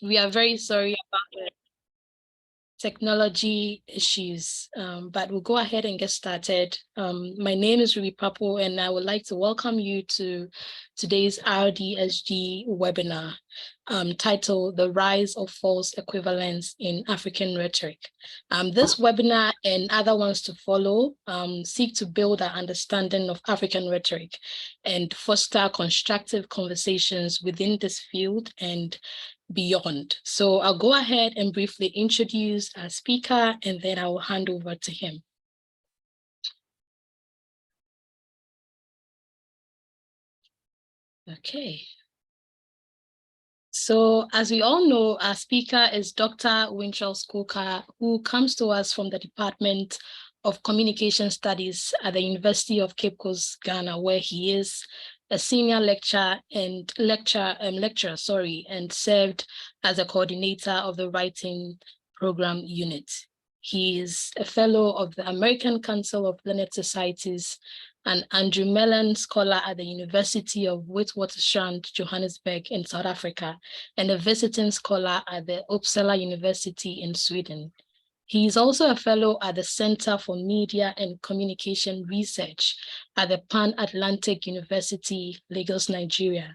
We are very sorry about the technology issues, but we'll go ahead and get started. My name is Ruby Papo, and I would like to welcome you to today's RDSG webinar titled The Rise of False Equivalence in African Rhetoric. This webinar and other ones to follow seek to build our understanding of African rhetoric and foster constructive conversations within this field and beyond. So I'll go ahead and briefly introduce our speaker, and then I will hand over to him. Okay. So as we all know, our speaker is Dr. Winchalres Coker, who comes to us from the Department of Communication Studies at the University of Cape Coast, Ghana, where he is a senior lecturer and served as a coordinator of the writing program unit. He is a fellow of the American Council of Learned Societies, an Andrew Mellon Scholar at the University of Witwatersrand, Johannesburg in South Africa, and a visiting scholar at the Uppsala University in Sweden. He is also a fellow at the Center for Media and Communication Research at the Pan-Atlantic University, Lagos, Nigeria.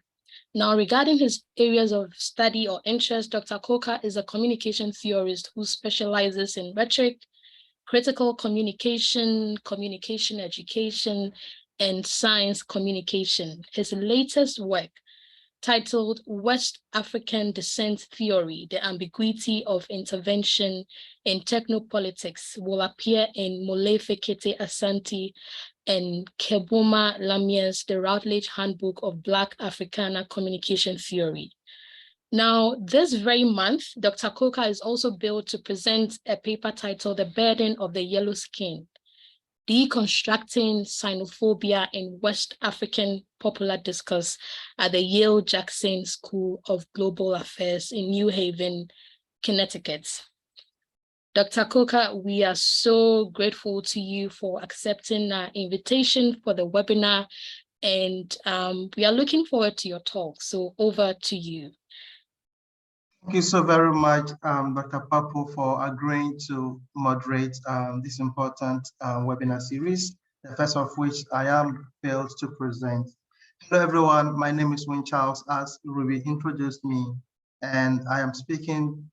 Now, regarding his areas of study or interest, Dr. Coker is a communication theorist who specializes in rhetoric, critical communication, communication education, and science communication. His latest work, titled West African Descent Theory, The Ambiguity of Intervention in Technopolitics, will appear in Molefe Kete Asante and Kebuma Lamier's The Routledge Handbook of Black Africana Communication Theory. Now, this very month, Dr. Coker is also billed to present a paper titled The Burden of the Yellow Skin, Deconstructing Xenophobia in West African Popular Discourse at the Yale-Jackson School of Global Affairs in New Haven, Connecticut. Dr. Coker, we are so grateful to you for accepting our invitation for the webinar, and we are looking forward to your talk. So over to you. Thank you so very much, Dr. Papo, for agreeing to moderate this important webinar series, the first of which I am thrilled to present. Hello, everyone. My name is Winchalres, as Ruby introduced me, and I am speaking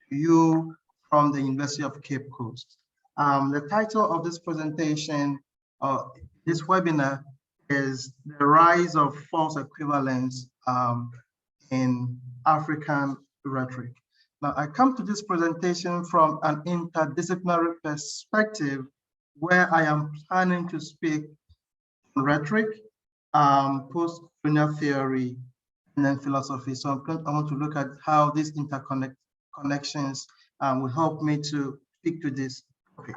to you from the University of Cape Coast. The title of this presentation, this webinar, is The Rise of False Equivalence in African Rhetoric. Now, I come to this presentation from an interdisciplinary perspective where I am planning to speak on rhetoric, post-colonial theory, and then philosophy. So I want to look at how these connections will help me to speak to this topic.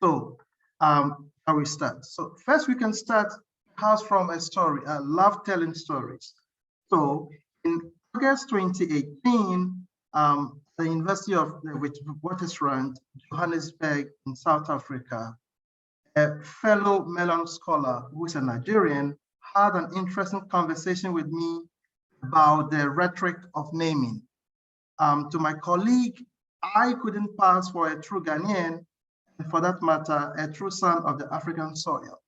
So I will start. So first we can start perhaps from a story. I love telling stories. So in August 2018, the University of Witwatersrand, Johannesburg in South Africa, a fellow Mellon scholar who is a Nigerian had an interesting conversation with me about the rhetoric of naming. To my colleague, I couldn't pass for a true Ghanaian, and for that matter, a true son of the African soil.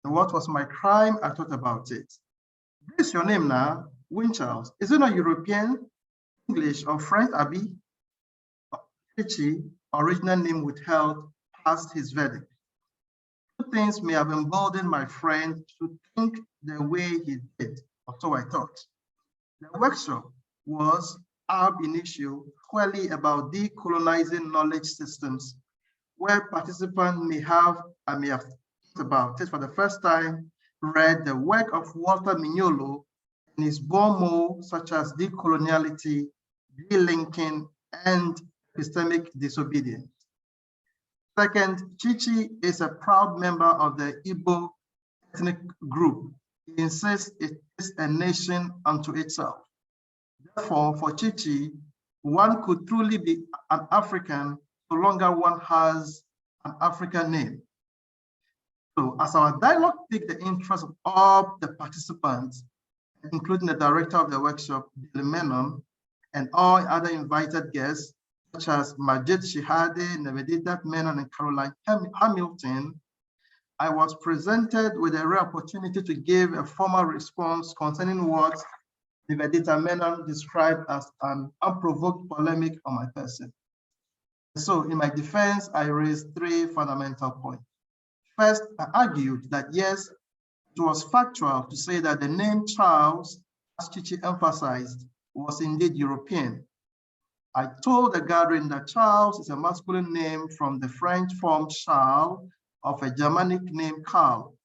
And what was my crime? I thought about it. This is your name now, Winchalres. Is it not European, English, or French, Abi? Chichi, original name withheld, passed his verdict. Two things may have emboldened my friend to think the way he did, or so I thought. The workshop was ab initio squarely about decolonizing knowledge systems, where participants may have thought about it for the first time, read the work of Walter Mignolo and his bon mots such as decoloniality, delinking, and epistemic disobedience. Second, Chichi is a proud member of the Igbo ethnic group. He insists it is a nation unto itself. Therefore, for Chichi, one could truly be an African so long as one has an African name. So as our dialogue piqued the interest of all the participants, including the director of the workshop, Billy Menon, and all other invited guests, such as Majid Shihade, Navedita Menon, and Caroline Hamilton, I was presented with a rare opportunity to give a formal response concerning what Navedita Menon described as an unprovoked polemic on my person. So in my defense, I raised three fundamental points. First, I argued that yes, it was factual to say that the name Charles, as Chichi emphasized, was indeed European. I told the gathering that Charles is a masculine name from the French form Charles of a Germanic name Karl.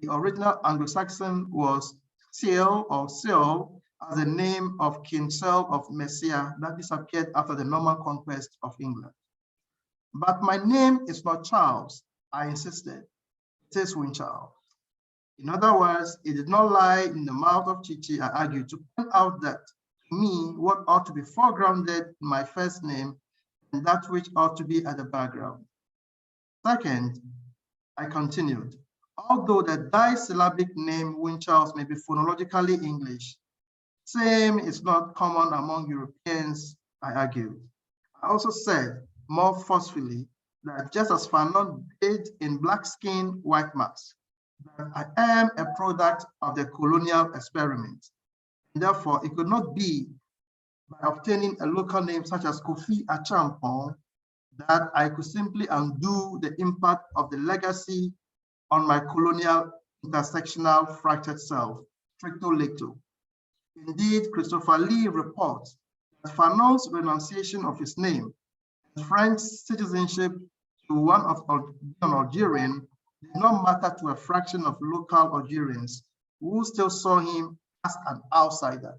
The original Anglo-Saxon was Seal or Seal as the name of King Saul of Mercia that disappeared after the Norman conquest of England. But my name is not Charles, I insisted. It is Winchalres. In other words, it did not lie in the mouth of Chichi, I argued, to point out that to me, what ought to be foregrounded in my first name and that which ought to be at the background. Second, I continued, although the disyllabic name Winchalres may be phonologically English, same is not common among Europeans, I argued. I also said, more forcefully, that just as Fanon did in Black Skin, White Mask, that I am a product of the colonial experiment. Therefore, it could not be by obtaining a local name such as Kofi Achampong that I could simply undo the impact of the legacy on my colonial intersectional fractured self, stricto lecto. Indeed, Christopher Lee reports that Fanon's renunciation of his name and French citizenship to one of an Algerian did not matter to a fraction of local Algerians who still saw him as an outsider.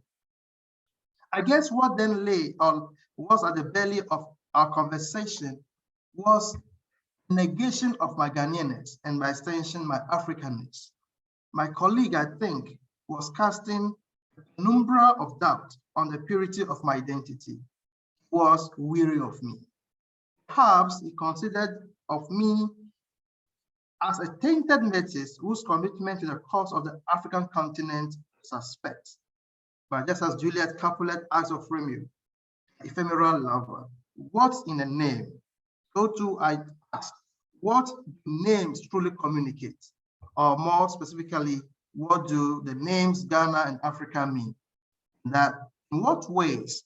I guess what then lay on was at the belly of our conversation was negation of my Ghanaianness and by extension my Africanness. My colleague, I think, was casting a penumbra of doubt on the purity of my identity. He was weary of me. Perhaps he considered of me as a tainted metis whose commitment to the cause of the African continent is suspect. But just as Juliet Capulet asked of Romeo, ephemeral lover, what's in a name? So too I asked, what do names truly communicate? Or more specifically, what do the names Ghana and Africa mean? That in what ways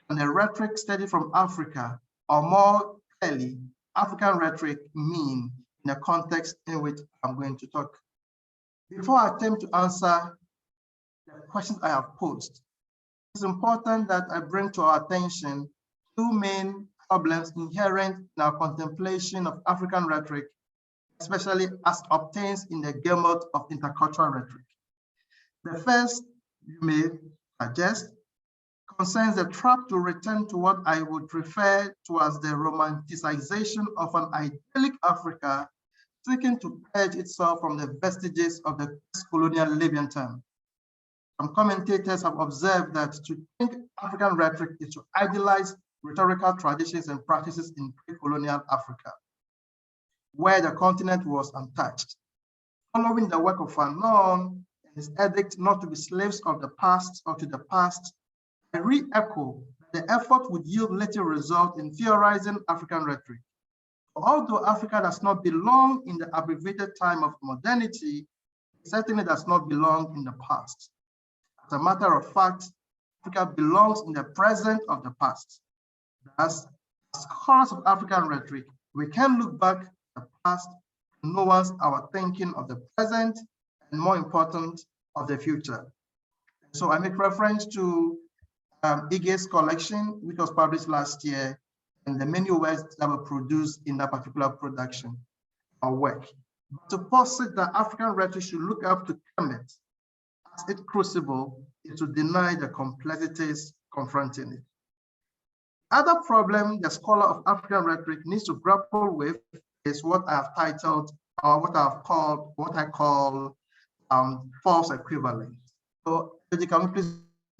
can a rhetoric studied from Africa, or more clearly, African rhetoric mean in the context in which I'm going to talk? Before I attempt to answer the questions I have posed, it's important that I bring to our attention two main problems inherent in our contemplation of African rhetoric, especially as obtains in the gamut of intercultural rhetoric. The first, you may suggest, concerns the trap to return to what I would refer to as the romanticization of an idyllic Africa seeking to purge itself from the vestiges of the colonial Libyan term. Some commentators have observed that to think African rhetoric is to idealize rhetorical traditions and practices in pre-colonial Africa, where the continent was untouched. Following the work of Fanon and his edict not to be slaves of the past or to the past, I re-echo that the effort would yield little result in theorizing African rhetoric. Although Africa does not belong in the abbreviated time of modernity, it certainly does not belong in the past. As a matter of fact, Africa belongs in the present of the past. Thus, as scholars of African rhetoric, we can look back at the past and nuance our thinking of the present and, more important, of the future. So I make reference to Ige's collection, which was published last year, and the many works that were produced in that particular production or work. But to posit that African rhetoric should look up to Kemet as its crucible is to deny the complexities confronting it. Other problem the scholar of African rhetoric needs to grapple with is what I have titled, or what I call false equivalence. So can we please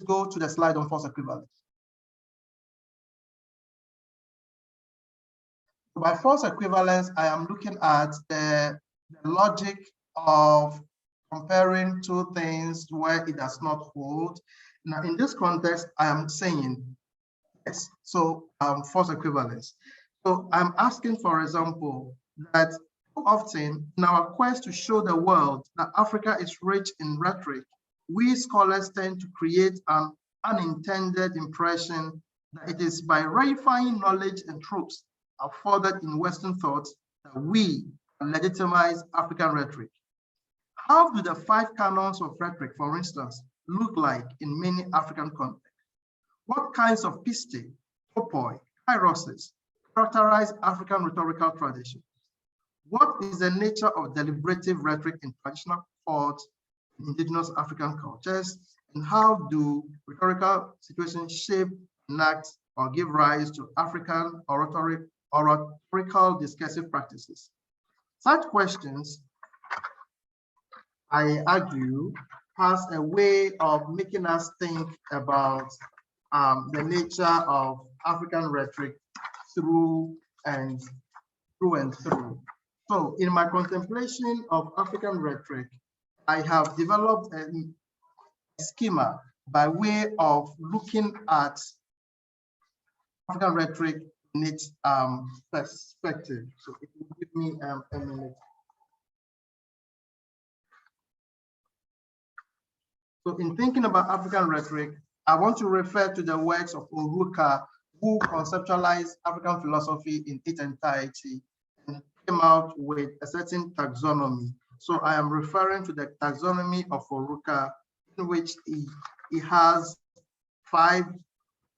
go to the slide on false equivalence? By false equivalence, I am looking at the logic of comparing two things where it does not hold. Now, in this context, I am saying Yes, so force equivalence. So I'm asking, for example, that often in our quest to show the world that Africa is rich in rhetoric, we scholars tend to create an unintended impression that it is by verifying knowledge and tropes afforded in Western thought that we legitimize African rhetoric. How do the 5 canons of rhetoric, for instance, look like in many African contexts? What kinds of piste, topoi, kairoses characterize African rhetorical tradition? What is the nature of deliberative rhetoric in traditional thought in indigenous African cultures? And how do rhetorical situations shape, enact, or give rise to African rhetorical discursive practices? Such questions, I argue, has a way of making us think about the nature of African rhetoric through and through. So in my contemplation of African rhetoric, I have developed a schema by way of looking at African rhetoric in its perspective. So it will give me a minute. So in thinking about African rhetoric, I want to refer to the works of Oruka, who conceptualized African philosophy in its entirety and came out with a certain taxonomy. So I am referring to the taxonomy of Oruka, in which he has 5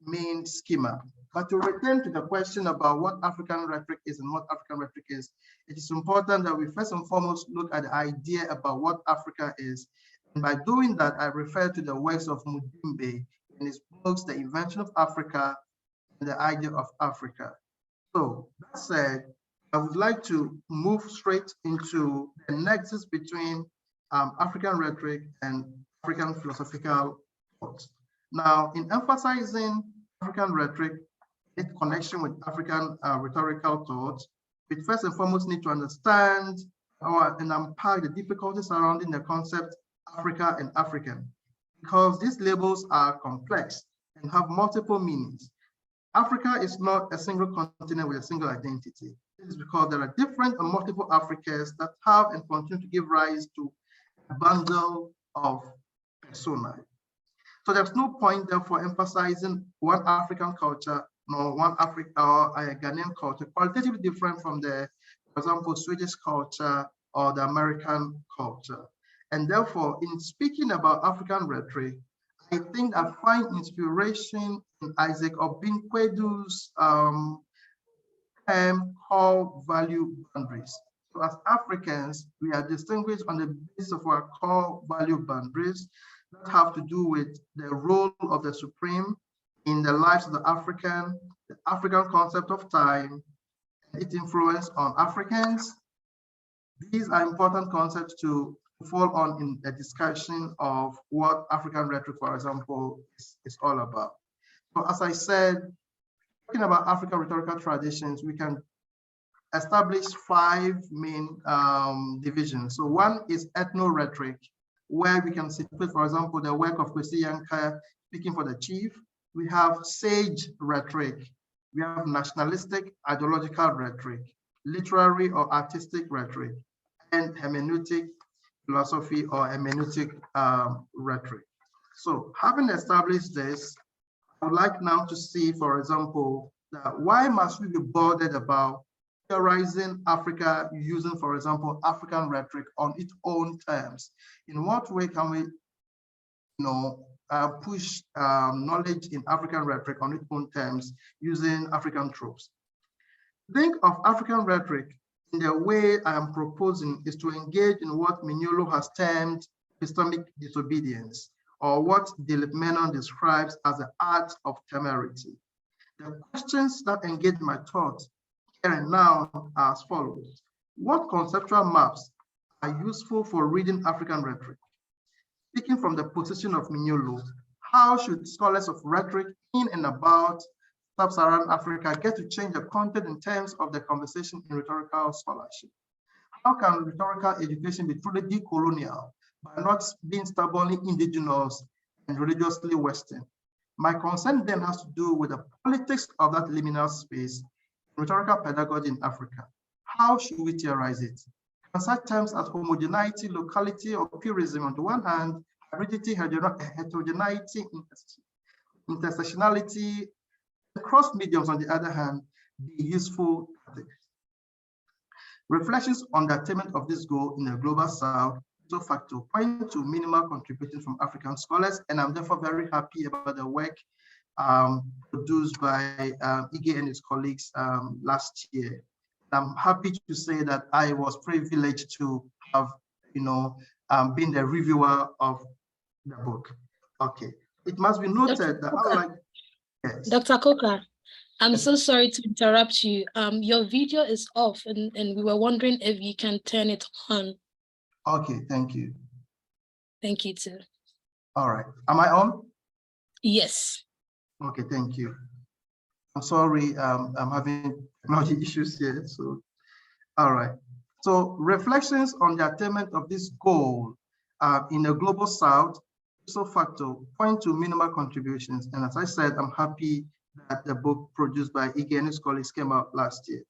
main schema. But to return to the question about what African rhetoric is and what African rhetoric is, it is important that we first and foremost look at the idea about what Africa is. And by doing that, I refer to the works of Mudimbe in his books, The Invention of Africa and The Idea of Africa. So that said, I would like to move straight into the nexus between African rhetoric and African philosophical thought. Now, in emphasizing African rhetoric, its connection with African rhetorical thought, we first and foremost need to understand and unpack the difficulties surrounding the concept Africa and African, because these labels are complex and have multiple meanings. Africa is not a single continent with a single identity. This is because there are different and multiple Africas that have and continue to give rise to a bundle of personae. So there's no point therefore emphasizing one African culture nor one African or a Ghanaian culture qualitatively different from the, for example, Swedish culture or the American culture. And therefore, in speaking about African rhetoric, I think I find inspiration in Isaac Obinquedu's term called value boundaries. So as Africans, we are distinguished on the basis of our core value boundaries that have to do with the role of the supreme in the lives of the African concept of time, and its influence on Africans. These are important concepts to fall on in a discussion of what African rhetoric, for example, is all about. So as I said, talking about African rhetorical traditions, we can establish 5 main divisions. So one is ethno-rhetoric, where we can situate, for example, the work of Kwesi Yankah speaking for the chief. We have sage rhetoric. We have nationalistic ideological rhetoric, literary or artistic rhetoric, and hermeneutic philosophy or hermeneutic rhetoric. So having established this, I would like now to see, for example, that why must we be bothered about theorizing Africa using, for example, African rhetoric on its own terms? In what way can we, push knowledge in African rhetoric on its own terms using African tropes? Think of African rhetoric in the way I am proposing is to engage in what Mignolo has termed epistemic disobedience, or what Dilip Menon describes as the art of temerity. The questions that engage my thought here and now are as follows. What conceptual maps are useful for reading African rhetoric? Speaking from the position of Mignolo, how should scholars of rhetoric in and about Sub-Saharan Africa get to change the content in terms of the conversation in rhetorical scholarship? How can rhetorical education be truly decolonial by not being stubbornly indigenous and religiously Western? My concern then has to do with the politics of that liminal space, rhetorical pedagogy in Africa. How should we theorize it? Can such terms as homogeneity, locality, or purism on the one hand, hybridity, heterogeneity, intersectionality, cross mediums on the other hand, be useful tactics? Reflections on the attainment of this goal in the global south so factor point to minimal contributions from African scholars, and I'm therefore very happy about the work produced by Ige and his colleagues last year. I'm happy to say that I was privileged to have, been the reviewer of the book. Okay, it must be noted that unlike Dr. Coker, I'm so sorry to interrupt you. Your video is off, and we were wondering if you can turn it on. Okay, thank you. Thank you too. All right, am I on? Yes. Okay, thank you. I'm sorry, I'm having technology issues here. So, all right. So, reflections on the attainment of this goal in the global south so factor point to minimal contributions. And as I said, I'm happy that the book produced by Ige and his colleagues came out last year.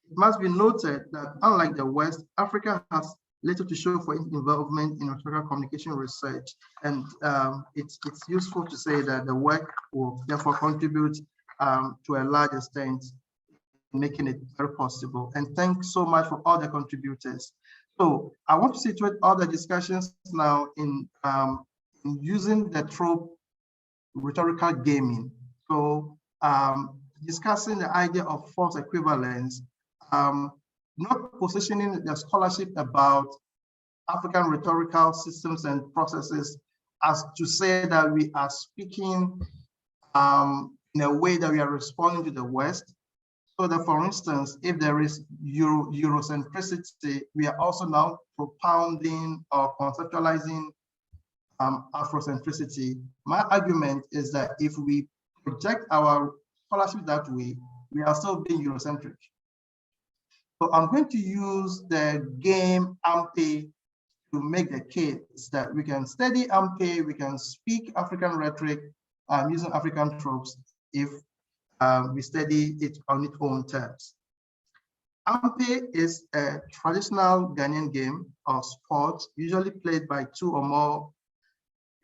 It must be noted that unlike the West, Africa has little to show for its involvement in rhetorical communication research. And it's useful to say that the work will therefore contribute to a large extent in making it very possible. And thanks so much for all the contributors. So I want to situate all the discussions now in using the trope rhetorical gaming. So discussing the idea of false equivalence, not positioning the scholarship about African rhetorical systems and processes as to say that we are speaking in a way that we are responding to the West. So that, for instance, if there is Eurocentricity, we are also now propounding or conceptualizing Afrocentricity. My argument is that if we project our scholarship that way, we are still being Eurocentric. So I'm going to use the game AMPE to make the case that we can study AMPE, we can speak African rhetoric using African tropes if we study it on its own terms. AMPE is a traditional Ghanaian game of sport, usually played by two or more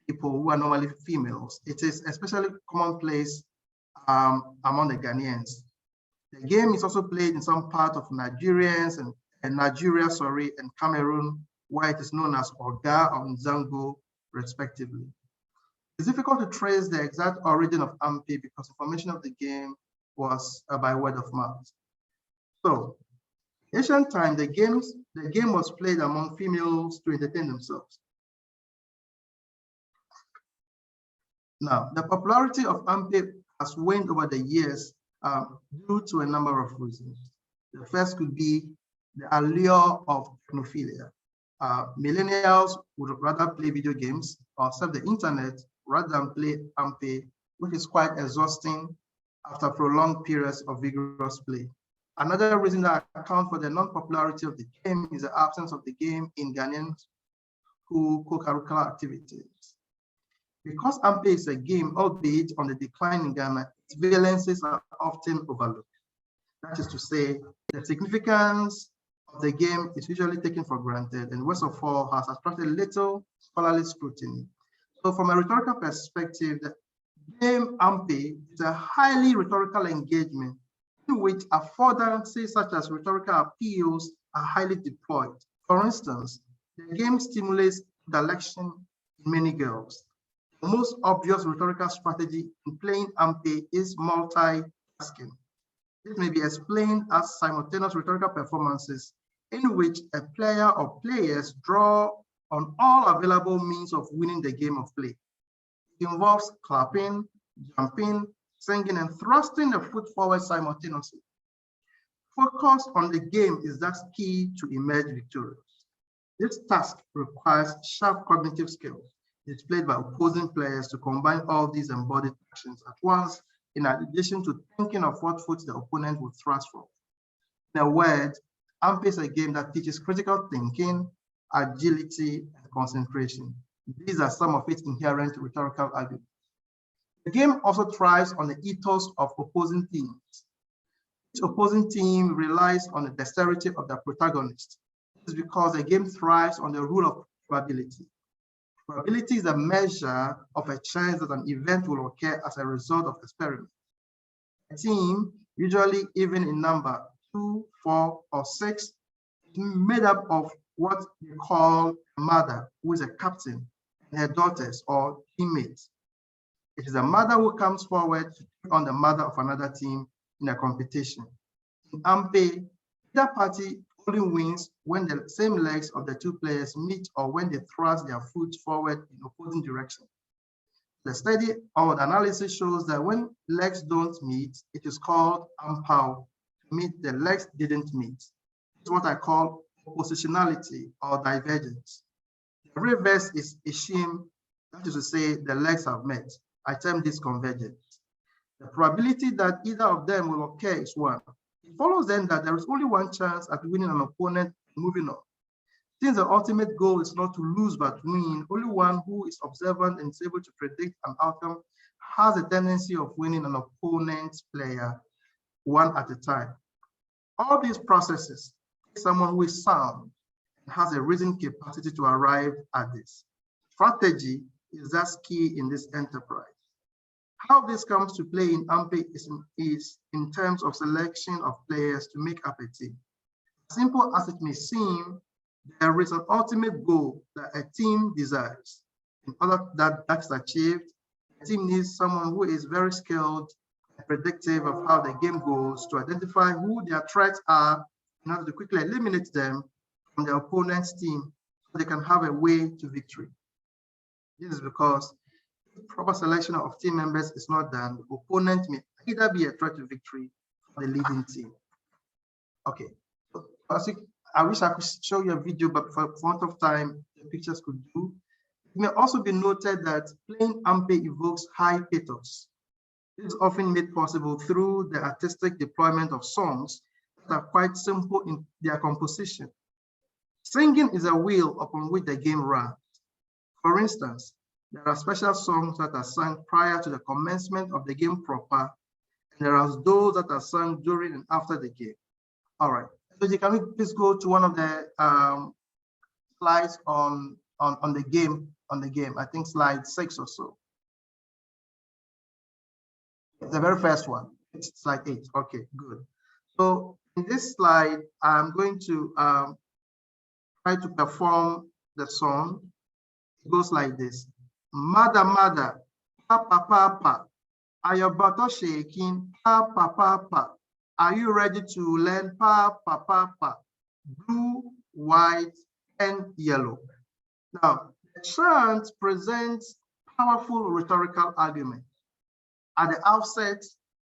people who are normally females. It is especially commonplace among the Ghanaians. The game is also played in some part of Nigerians and Nigeria, and Cameroon, where it is known as Oga or Nzango, respectively. It's difficult to trace the exact origin of AMPE because information of the game was by word of mouth. So, in ancient time, the game was played among females to entertain themselves. Now, the popularity of AMPE has waned over the years due to a number of reasons. The first could be the allure of technophilia. Millennials would rather play video games or surf the internet rather than play AMPE, which is quite exhausting after prolonged periods of vigorous play. Another reason that accounts for the non-popularity of the game is the absence of the game in Ghanaian school co-curricular activities. Because AMPE is a game, albeit on the decline in Ghana, its valences are often overlooked. That is to say, the significance of the game is usually taken for granted, and worst of all, has attracted little scholarly scrutiny. So from a rhetorical perspective, the game AMPE is a highly rhetorical engagement in which affordances such as rhetorical appeals are highly deployed. For instance, the game stimulates dilection in many girls. The most obvious rhetorical strategy in playing AMPE is multitasking. This may be explained as simultaneous rhetorical performances in which a player or players draw on all available means of winning the game of play. It involves clapping, jumping, singing, and thrusting the foot forward simultaneously. Focus on the game is thus key to emerge victorious. This task requires sharp cognitive skills displayed by opposing players to combine all these embodied actions at once, in addition to thinking of what foot the opponent would thrust for. In a word, AMPE is a game that teaches critical thinking, agility, and concentration. These are some of its inherent rhetorical arguments. The game also thrives on the ethos of opposing teams. Each opposing team relies on the dexterity of the protagonist. This is because the game thrives on the rule of probability. Probability is a measure of a chance that an event will occur as a result of experiment. A team, usually even in number 2, 4, or 6, is made up of what we call a mother, who is a captain, and her daughters or teammates. It is a mother who comes forward to take on the mother of another team in a competition. In Ampe, either party only wins when the same legs of the two players meet or when they thrust their foot forward in opposing direction. The study or the analysis shows that when legs don't meet, it is called ampao. To meet, the legs didn't meet. It's what I call oppositionality or divergence. The reverse is ishim, that is to say the legs have met. I term this convergence. The probability that either of them will occur is 1. It follows then that there is only one chance at winning an opponent and moving on. Since the ultimate goal is not to lose but win, only one who is observant and is able to predict an outcome has a tendency of winning an opponent's player one at a time. All these processes take someone who is sound and has a reasoning capacity to arrive at this. Strategy is thus key in this enterprise. How this comes to play in Ampe is in terms of selection of players to make up a team. Simple as it may seem, there is an ultimate goal that a team desires. In order that that's achieved, a team needs someone who is very skilled and predictive of how the game goes to identify who their threats are in order to quickly eliminate them from the opponent's team so they can have a way to victory. This is because if proper selection of team members is not done, the opponent may either be a threat to victory for the leading team. Okay, so I wish I could show you a video, but for want of time, the pictures could do. It may also be noted that playing Ampe evokes high pathos. This is often made possible through the artistic deployment of songs that are quite simple in their composition. Singing is a wheel upon which the game runs. For instance, there are special songs that are sung prior to the commencement of the game proper, and there are those that are sung during and after the game. All right. So can we please go to one of the slides on the game? I think slide 6 or so. The very first one. It's slide 8. Okay, good. So in this slide, I'm going to try to perform the song. It goes like this: Mother, mother, papa, papa, are your butter shaking? Papa, papa. Are you ready to learn papa, papa? Blue, white, and yellow. Now, the chant presents powerful rhetorical argument. At the outset,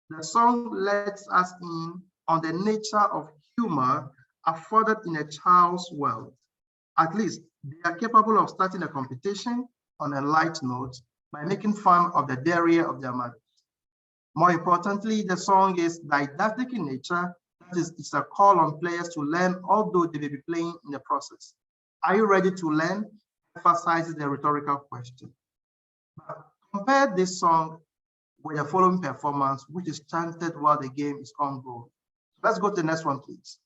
the song lets us in on the nature of humor afforded in a child's world. At least, they are capable of starting a competition on a light note by making fun of the derriere of their mothers. More importantly, the song is didactic in nature. That is, it's a call on players to learn, although they may be playing in the process. Are you ready to learn? Emphasizes the rhetorical question. But compare this song with the following performance, which is chanted while the game is ongoing. Let's go to the next one, please.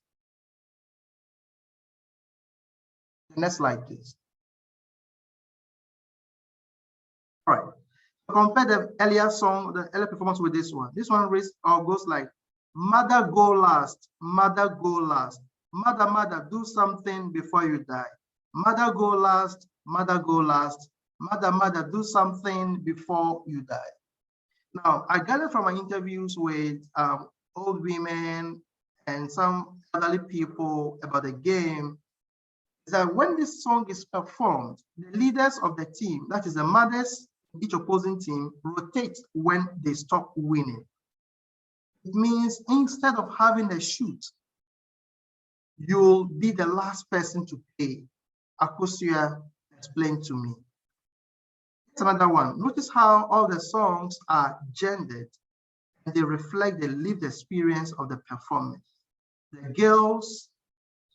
The next slide, please. All right. Compare the earlier song, the earlier performance with this one. This one reads or goes like, mother go last, mother go last. Mother, mother, do something before you die. Mother go last, mother go last. Mother, mother, do something before you die. Now, I gathered from my interviews with old women and some elderly people about the game, is that when this song is performed, the leaders of the team, that is the mothers, each opposing team, rotate when they stop winning. It means instead of having a shoot, you'll be the last person to pay. Akosia explained to me. It's another one. Notice how all the songs are gendered and they reflect the lived experience of the performance. The girls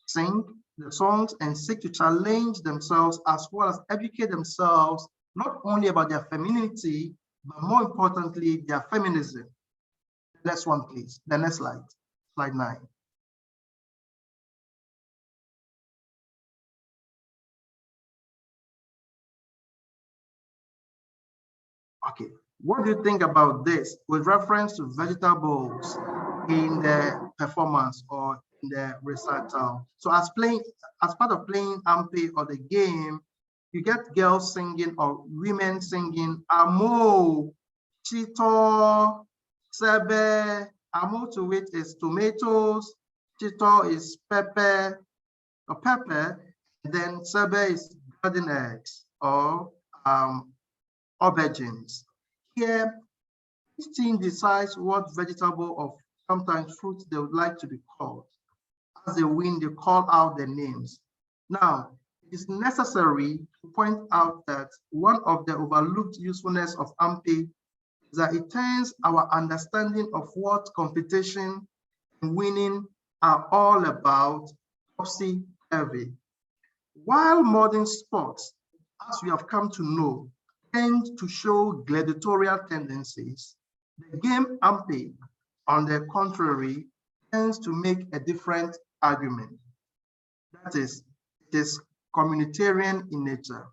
sing the songs and seek to challenge themselves as well as educate themselves not only about their femininity, but more importantly, their feminism. Next one, please. The next slide, slide 9. Okay, what do you think about this with reference to vegetables in the performance or in the recital? So as part of playing Ampe or the game, you get girls singing or women singing Amo, Chito, Sebe. Amo to it is tomatoes, Chito is pepper, then Sebe is garden eggs or aubergines. Here, each team decides what vegetable or sometimes fruit they would like to be called. As they win, they call out their names. Now, it is necessary to point out that one of the overlooked usefulness of Ampe is that it turns our understanding of what competition and winning are all about topsy-turvy. While modern sports, as we have come to know, tend to show gladiatorial tendencies, the game Ampe, on the contrary, tends to make a different argument. That is, it is communitarian in nature.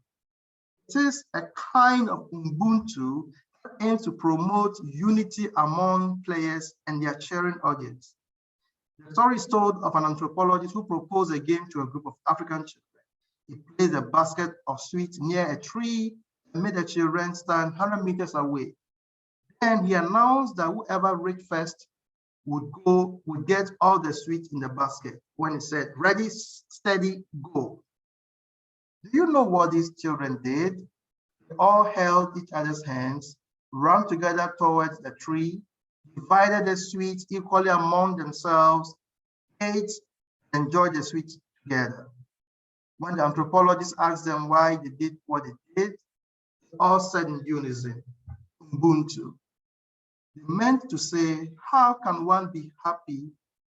It is a kind of Ubuntu that aims to promote unity among players and their cheering audience. The story is told of an anthropologist who proposed a game to a group of African children. He placed a basket of sweets near a tree and made the children stand 100 meters away. Then he announced that whoever reached first would get all the sweets in the basket when he said, ready, steady, go. Do you know what these children did? They all held each other's hands, ran together towards the tree, divided the sweets equally among themselves, ate, and enjoyed the sweets together. When the anthropologist asked them why they did what they did, they all said in unison, Ubuntu. They meant to say, how can one be happy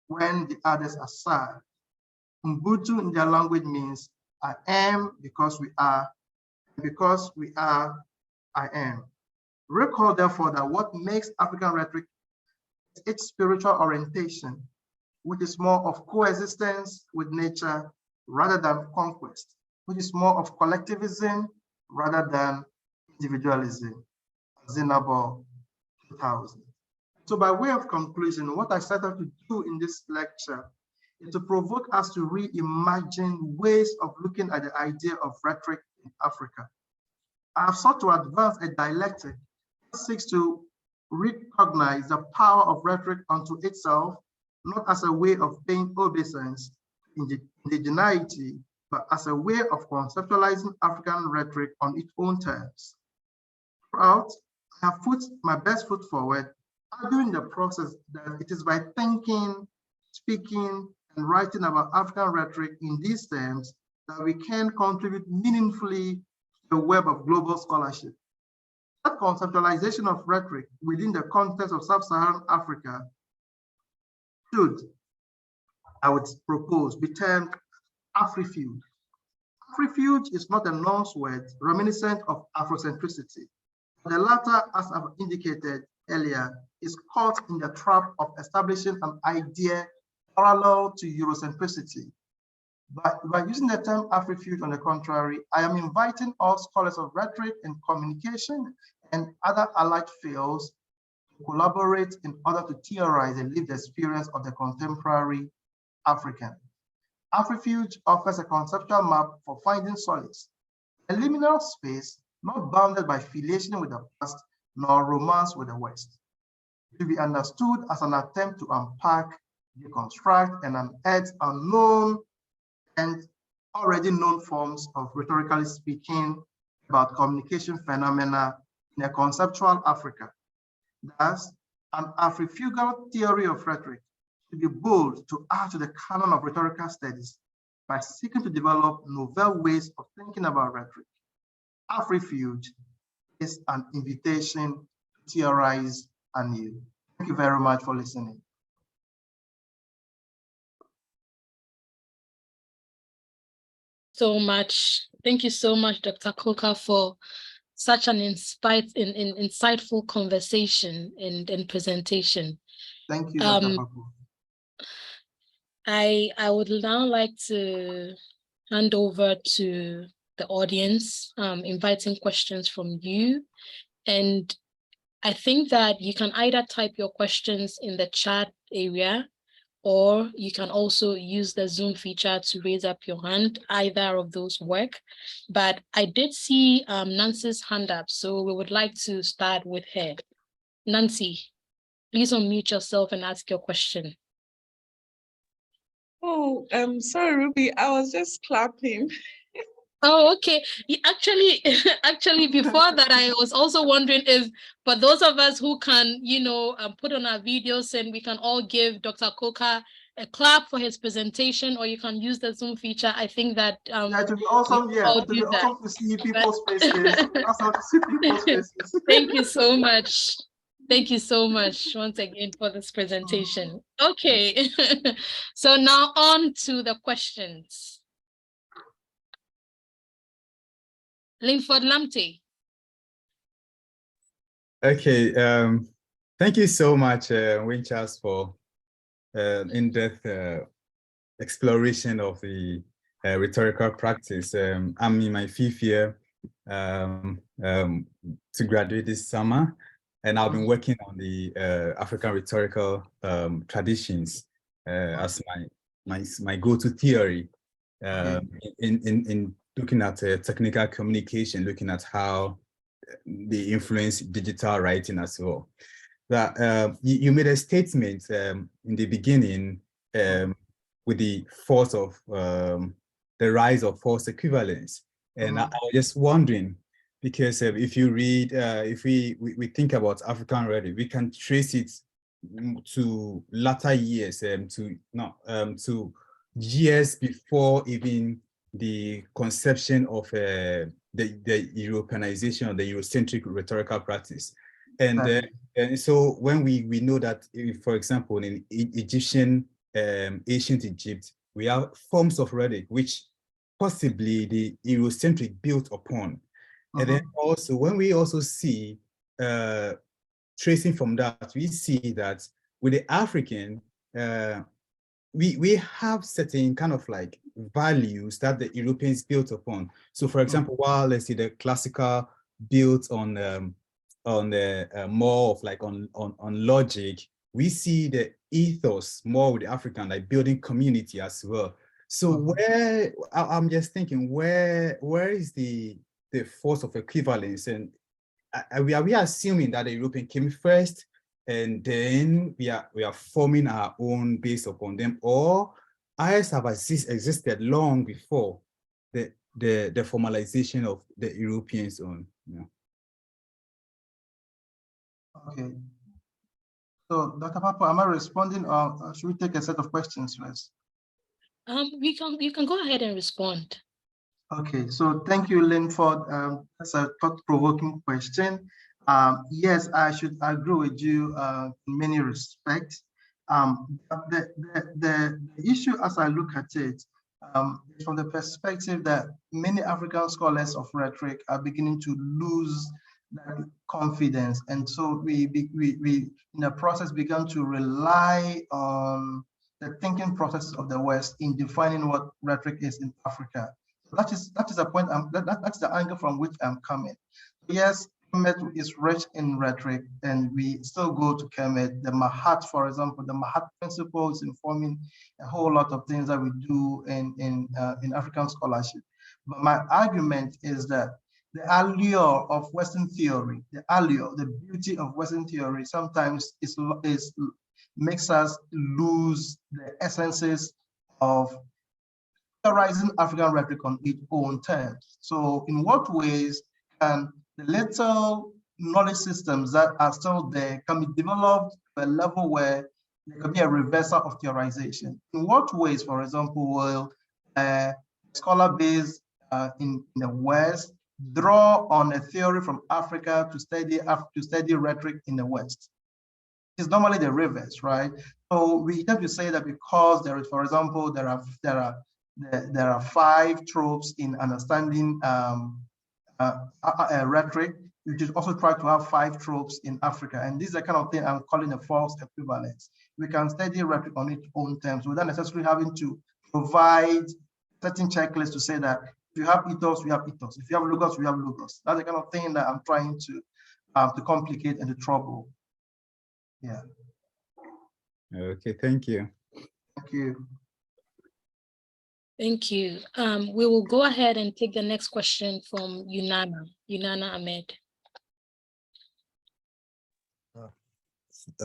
when the others are sad? Ubuntu in their language means, I am because we are, and because we are, I am. Recall, therefore, that what makes African rhetoric is its spiritual orientation, which is more of coexistence with nature rather than conquest, which is more of collectivism rather than individualism. Zinabo 2000. So by way of conclusion, what I set out to do in this lecture is to provoke us to reimagine ways of looking at the idea of rhetoric in Africa. I have sought to advance a dialectic that seeks to recognize the power of rhetoric unto itself, not as a way of paying obeisance to indigeneity, but as a way of conceptualizing African rhetoric on its own terms. Throughout, I have put my best foot forward, arguing the process that it is by thinking, speaking, and writing about African rhetoric in these terms that we can contribute meaningfully to the web of global scholarship. That conceptualization of rhetoric within the context of sub-Saharan Africa should, I would propose, be termed Afrifuge. Afrifuge is not a nonce word reminiscent of Afrocentricity. The latter, as I've indicated earlier, is caught in the trap of establishing an idea parallel to Eurocentricity. But by using the term Afrifuge, on the contrary, I am inviting all scholars of rhetoric and communication and other allied fields to collaborate in order to theorize and live the experience of the contemporary African. Afrifuge offers a conceptual map for finding solace, a liminal space not bounded by filiation with the past nor romance with the West. To be understood as an attempt to unpack, deconstruct, and unearth unknown and already known forms of rhetorically speaking about communication phenomena in a conceptual Africa. Thus, an Afrifugal theory of rhetoric should be bold to add to the canon of rhetorical studies by seeking to develop novel ways of thinking about rhetoric. Afrifuge is an invitation to theorize anew. Thank you very much for listening. So much. Thank you so much, Dr. Coker, for such an insightful conversation and presentation. Thank you, Dr. Papu. I would now like to hand over to the audience, inviting questions from you. And I think that you can either type your questions in the chat area, or you can also use the Zoom feature to raise up your hand. Either of those work. But I did see Nancy's hand up, so we would like to start with her. Nancy, please unmute yourself and ask your question. Oh, sorry, Ruby, I was just clapping. Oh, okay. Actually, before that, I was also wondering if, for those of us who can, put on our videos, and we can all give Dr. Coker a clap for his presentation, or you can use the Zoom feature. I think that it would be awesome. Yeah, it would be awesome to see people's faces. Awesome to see people's faces. Thank you so much. Thank you so much once again for this presentation. Okay, so now on to the questions. Linford Lamptey. Okay, thank you so much, Winchalres, for in-depth exploration of the rhetorical practice. I'm in my 5th year to graduate this summer, and I've been working on the African rhetorical traditions as my go-to theory in looking at technical communication, looking at how they influence digital writing as well. That you made a statement in the beginning with the force of the rise of false equivalence, and I was just wondering, because if you read, if we think about African rhetoric, we can trace it to latter years, to years before even the conception of the Europeanization of the Eurocentric rhetorical practice. And so when we know that, for example, in Egyptian, ancient Egypt, we have forms of rhetoric which possibly the Eurocentric built upon. And then also, when we also see, tracing from that, we see that with the African, we have certain kind of like values that the Europeans built upon. So, for example, while let's see the classical built on the more of like on logic, we see the ethos more with the African, like building community as well. So where I'm just thinking, where is the force of equivalence? And we are assuming that the European came first, and then we are forming our own based upon them, or IS have existed long before the formalization of the Europeans own. Yeah. Okay. So, Dr. Papu, am I responding, or should we take a set of questions first? You can go ahead and respond. Okay, so thank you, Linford. That's a thought-provoking question. Yes, I should agree with you in many respects. The issue, as I look at it, is from the perspective that many African scholars of rhetoric are beginning to lose that confidence, and so we in the process began to rely on the thinking process of the West in defining what rhetoric is in Africa. That is a point. That's the angle from which I'm coming. Yes, Kemet is rich in rhetoric, and we still go to Kemet. The Mahat, for example, the Mahat principle is informing a whole lot of things that we do in African scholarship. But my argument is that the allure of Western theory, the beauty of Western theory, sometimes makes us lose the essences of theorizing African rhetoric on its own terms. So in what ways can the little knowledge systems that are still there can be developed to a level where there can be a reversal of theorization? In what ways, for example, will a scholar base in the West draw on a theory from Africa to study rhetoric in the West? It's normally the reverse, right? So we have to say that because there is, for example, there are 5 tropes in understanding rhetoric, you should also try to have 5 tropes in Africa. And this is the kind of thing I'm calling a false equivalence. We can study rhetoric on its own terms without necessarily having to provide certain checklists to say that if you have ethos, we have ethos. If you have logos, we have logos. That's the kind of thing that I'm trying to complicate and to trouble. Yeah. Okay, thank you. Thank you. Thank you. We will go ahead and take the next question from Yunana Ahmed.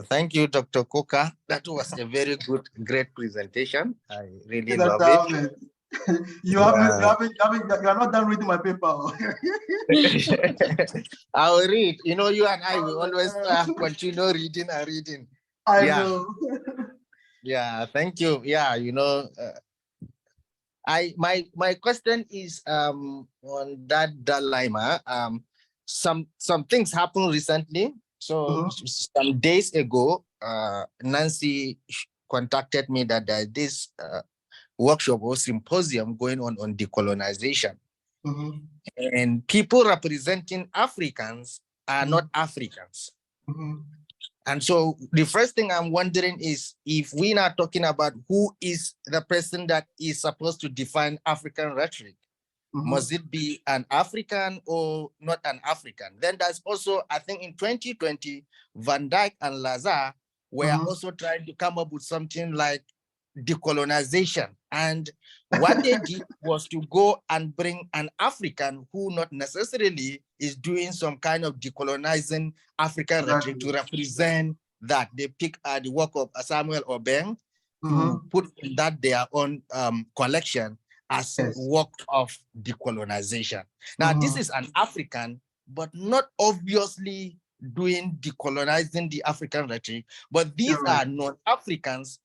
Thank you, Dr. Coker. That was a very good, great presentation. I really love it. You are not done reading my paper. I'll read. You know, you and I will always continue reading and reading. I know. Yeah, thank you. Yeah, you know, my question is on that dilemma. Some things happened recently. So some days ago, Nancy contacted me that there is this workshop or symposium going on decolonization. And people representing Africans are not Africans. And so the first thing I'm wondering is, if we're not talking about who is the person that is supposed to define African rhetoric, must it be an African or not an African? Then there's also, I think in 2020, Van Dyke and Lazar were also trying to come up with something like decolonization. And what they did was to go and bring an African who not necessarily is doing some kind of decolonizing African rhetoric to represent that. They pick the work of Samuel Obeng to put in that their own collection as work of decolonization. Now, this is an African, but not obviously doing decolonizing the African rhetoric, but these are non-Africans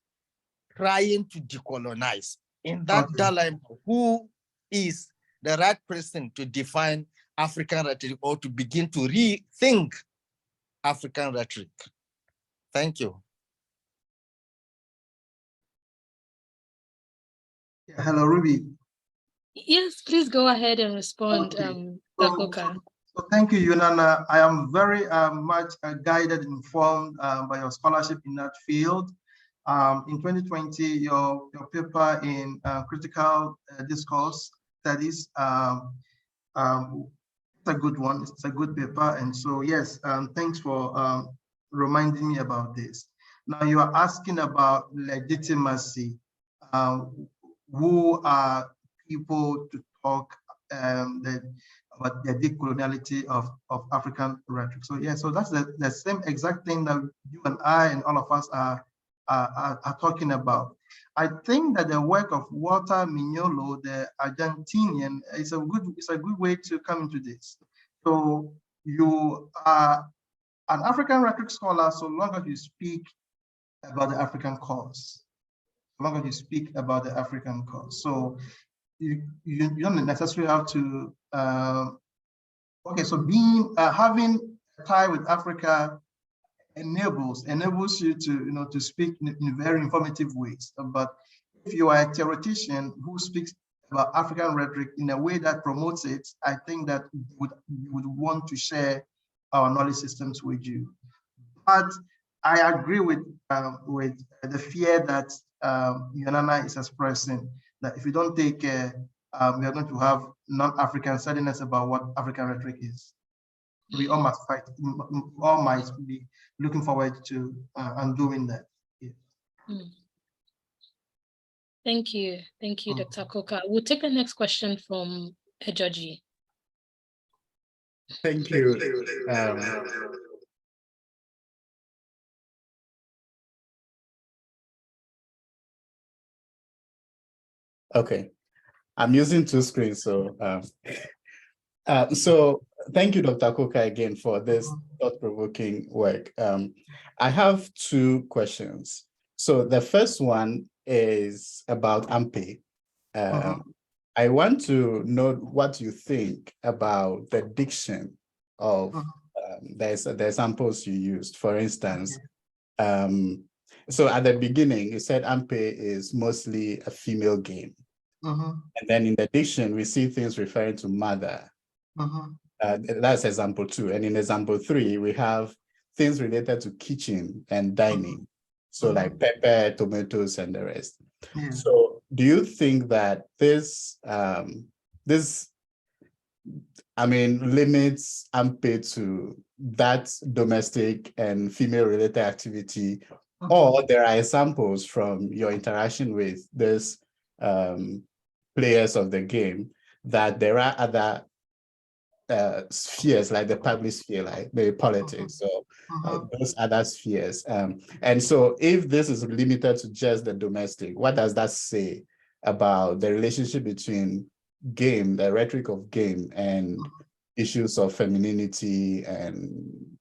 trying to decolonize. In that dilemma, who is the right person to define African rhetoric or to begin to rethink African rhetoric? Thank you. Hello, Ruby. Yes, please go ahead and respond, Dr. Coker. So thank you, Yunana. I am very much guided and informed by your scholarship in that field. In 2020, your paper in critical discourse studies, it's a good one. It's a good paper. And so, yes, thanks for reminding me about this. Now, you are asking about legitimacy. Who are people to talk about the decoloniality of African rhetoric? So yeah, so that's the same exact thing that you and I and all of us are talking about. I think that the work of Walter Mignolo, the Argentinian, is a good way to come into this. So you are an African rhetoric scholar so long as you speak about the African cause. So long as you speak about the African cause. So you don't necessarily have to okay, so having a tie with Africa enables you to to speak in very informative ways. But if you are a theoretician who speaks about African rhetoric in a way that promotes it, I think that you would want to share our knowledge systems with you. But I agree with the fear that Yunana is expressing, that if we don't take care, we are going to have non-African sadness about what African rhetoric is. We all must fight, all might be looking forward to undoing that. Yeah. Thank you, Dr. Coker. We'll take the next question from Ejoji. Thank you. Okay, I'm using 2 screens, so so thank you, Dr. Coker, again for this thought-provoking work. I have 2 questions. So the first one is about AMPE. I want to know what you think about the diction of the examples you used. For instance, so at the beginning, you said AMPE is mostly a female game. And then in the diction, we see things referring to mother. That's example 2. And in example 3, we have things related to kitchen and dining. So like pepper, tomatoes, and the rest. Yeah. So do you think that this, limits unpaid to that domestic and female related activity, or there are examples from your interaction with these players of the game that there are other spheres, like the public sphere, like maybe politics or those other spheres. And so if this is limited to just the domestic, what does that say about the relationship between game, the rhetoric of game, and issues of femininity and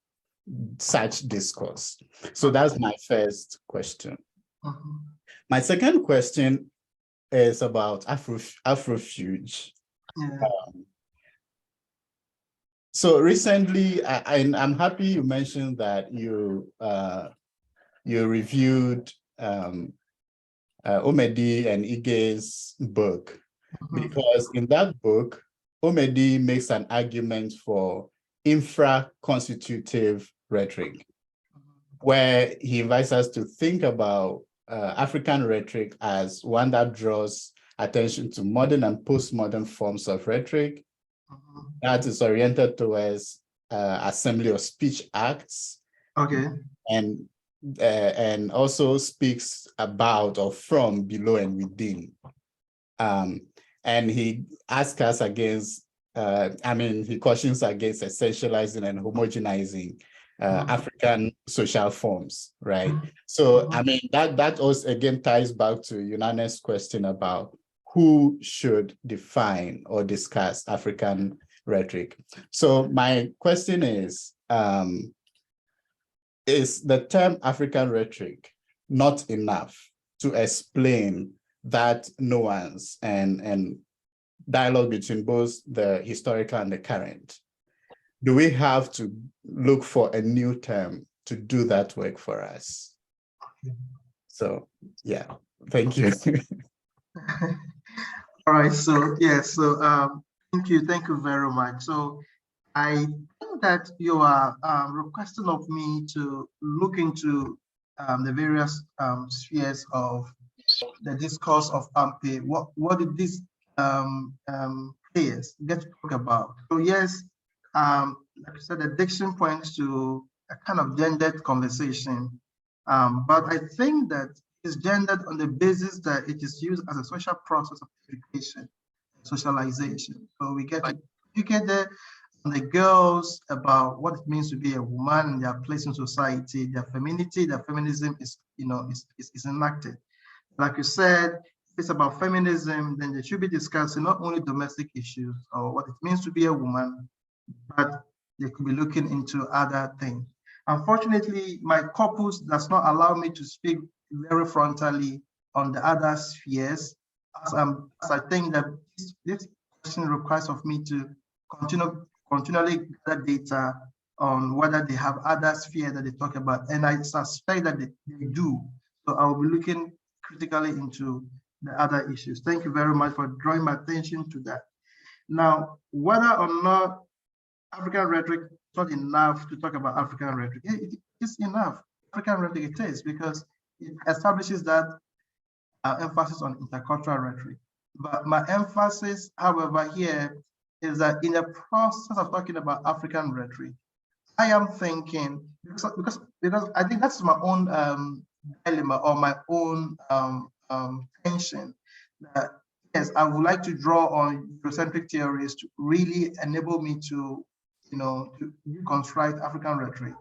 such discourse? So that's my first question. My second question is about Afrifuge. Yeah. So recently, I'm happy you mentioned that you reviewed Omedi and Ige's book, because in that book, Omedi makes an argument for infra-constitutive rhetoric, where he invites us to think about African rhetoric as one that draws attention to modern and postmodern forms of rhetoric, that is oriented towards assembly of speech acts. Okay. And also speaks about or from below and within. And he asks us against, he cautions against essentializing and homogenizing African social forms, right? So, that also again ties back to Yunane's question about who should define or discuss African rhetoric. So my question is the term African rhetoric not enough to explain that nuance and dialogue between both the historical and the current? Do we have to look for a new term to do that work for us? So, yeah, thank you. All right, so yeah, so thank you very much. So I think that you are requesting of me to look into the various spheres of the discourse of AMPE. What did these players get to talk about? So yes, like I said, the diction points to a kind of gendered conversation, but I think that it's gendered on the basis that it is used as a social process of education, socialization. So we get to educate the girls about what it means to be a woman and their place in society, their femininity, their feminism is enacted. Like you said, if it's about feminism, then they should be discussing not only domestic issues or what it means to be a woman, but they could be looking into other things. Unfortunately, my corpus does not allow me to speak very frontally on the other spheres, as I think that this question requires of me to continually gather data on whether they have other spheres that they talk about, and I suspect that they do. So I will be looking critically into the other issues. Thank you very much for drawing my attention to that. Now, whether or not African rhetoric is not enough to talk about African rhetoric, it is enough. African rhetoric it is, because it establishes that emphasis on intercultural rhetoric. But my emphasis, however, here is that in the process of talking about African rhetoric, I am thinking, because I think that's my own dilemma or my own tension, that yes, I would like to draw on Eurocentric theories to really enable me to, to reconstruct African rhetoric.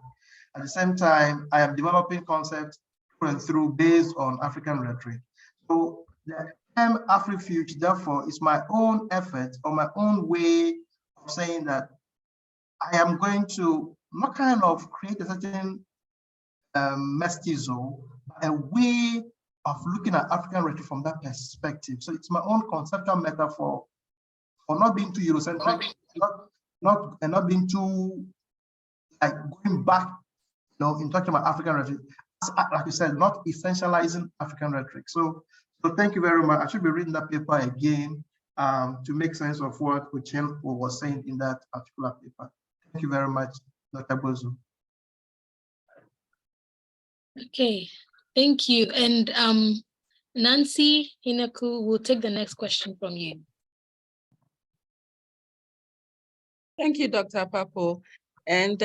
At the same time, I am developing concepts through and through based on African rhetoric. So the term Afrifuge, therefore, is my own effort or my own way of saying that I am going to not kind of create a certain mestizo, a way of looking at African rhetoric from that perspective. So it's my own conceptual metaphor for not being too Eurocentric, not being too like going back, in talking about African rhetoric. Like you said, not essentializing African rhetoric. So thank you very much. I should be reading that paper again to make sense of what Winchalres was saying in that particular paper. Thank you very much, Dr. Bozu. Okay, thank you. And Nancy Hinaku will take the next question from you. Thank you, Dr. Papo. And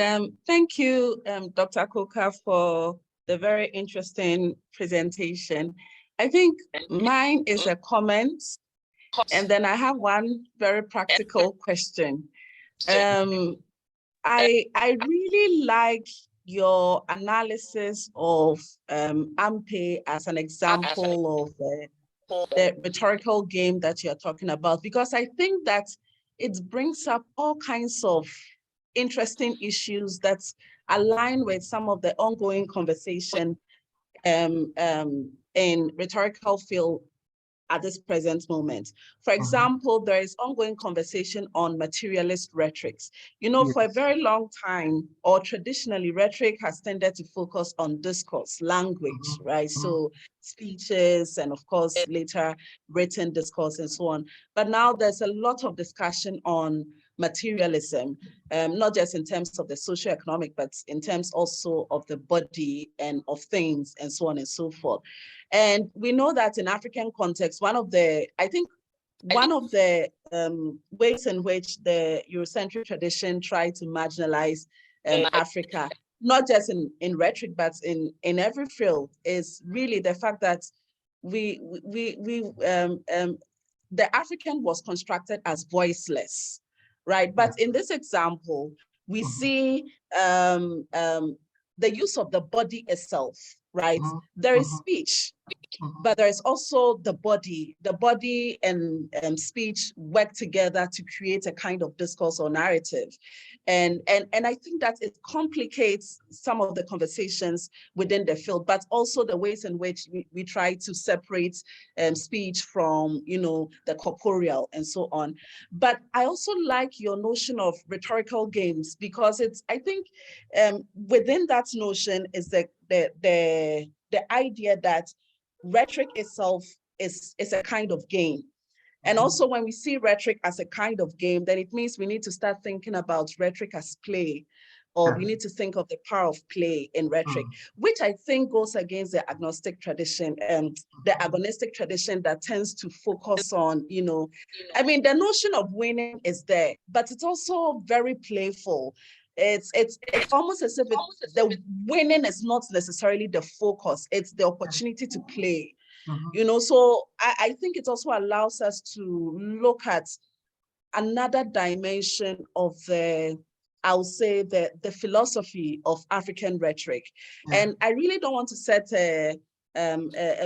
thank you, Dr. Coker, for the very interesting presentation. I think mine is a comment, and then I have one very practical question. I really like your analysis of AMPE as an example of the rhetorical game that you're talking about, because I think that it brings up all kinds of interesting issues that align with some of the ongoing conversation in rhetorical field at this present moment. For example, there is ongoing conversation on materialist rhetorics. You know, for a very long time, or traditionally, rhetoric has tended to focus on discourse, language, right? So speeches, and of course, later written discourse and so on. But now there's a lot of discussion on materialism, not just in terms of the socioeconomic, but in terms also of the body and of things and so on and so forth. And we know that in African context, one of the ways in which the Eurocentric tradition tried to marginalize Africa, not just in rhetoric, but in every field, is really the fact that the African was constructed as voiceless, right? But in this example, we see the use of the body itself, right? There is speech, but there is also the body. The body and speech work together to create a kind of discourse or narrative. And I think that it complicates some of the conversations within the field, but also the ways in which we try to separate speech from, you know, the corporeal and so on. But I also like your notion of rhetorical games, because it's, I think within that notion is the idea that rhetoric itself is a kind of game. And also when we see rhetoric as a kind of game, then it means we need to start thinking about rhetoric as play, or we need to think of the power of play in rhetoric, which I think goes against the agnostic tradition, the agonistic tradition that tends to focus on, you know, I mean, the notion of winning is there, but it's also very playful. It's almost as if the winning is not necessarily the focus, it's the opportunity to play. You know, so I think it also allows us to look at another dimension of the, I would say, the philosophy of African rhetoric. And I really don't want to set a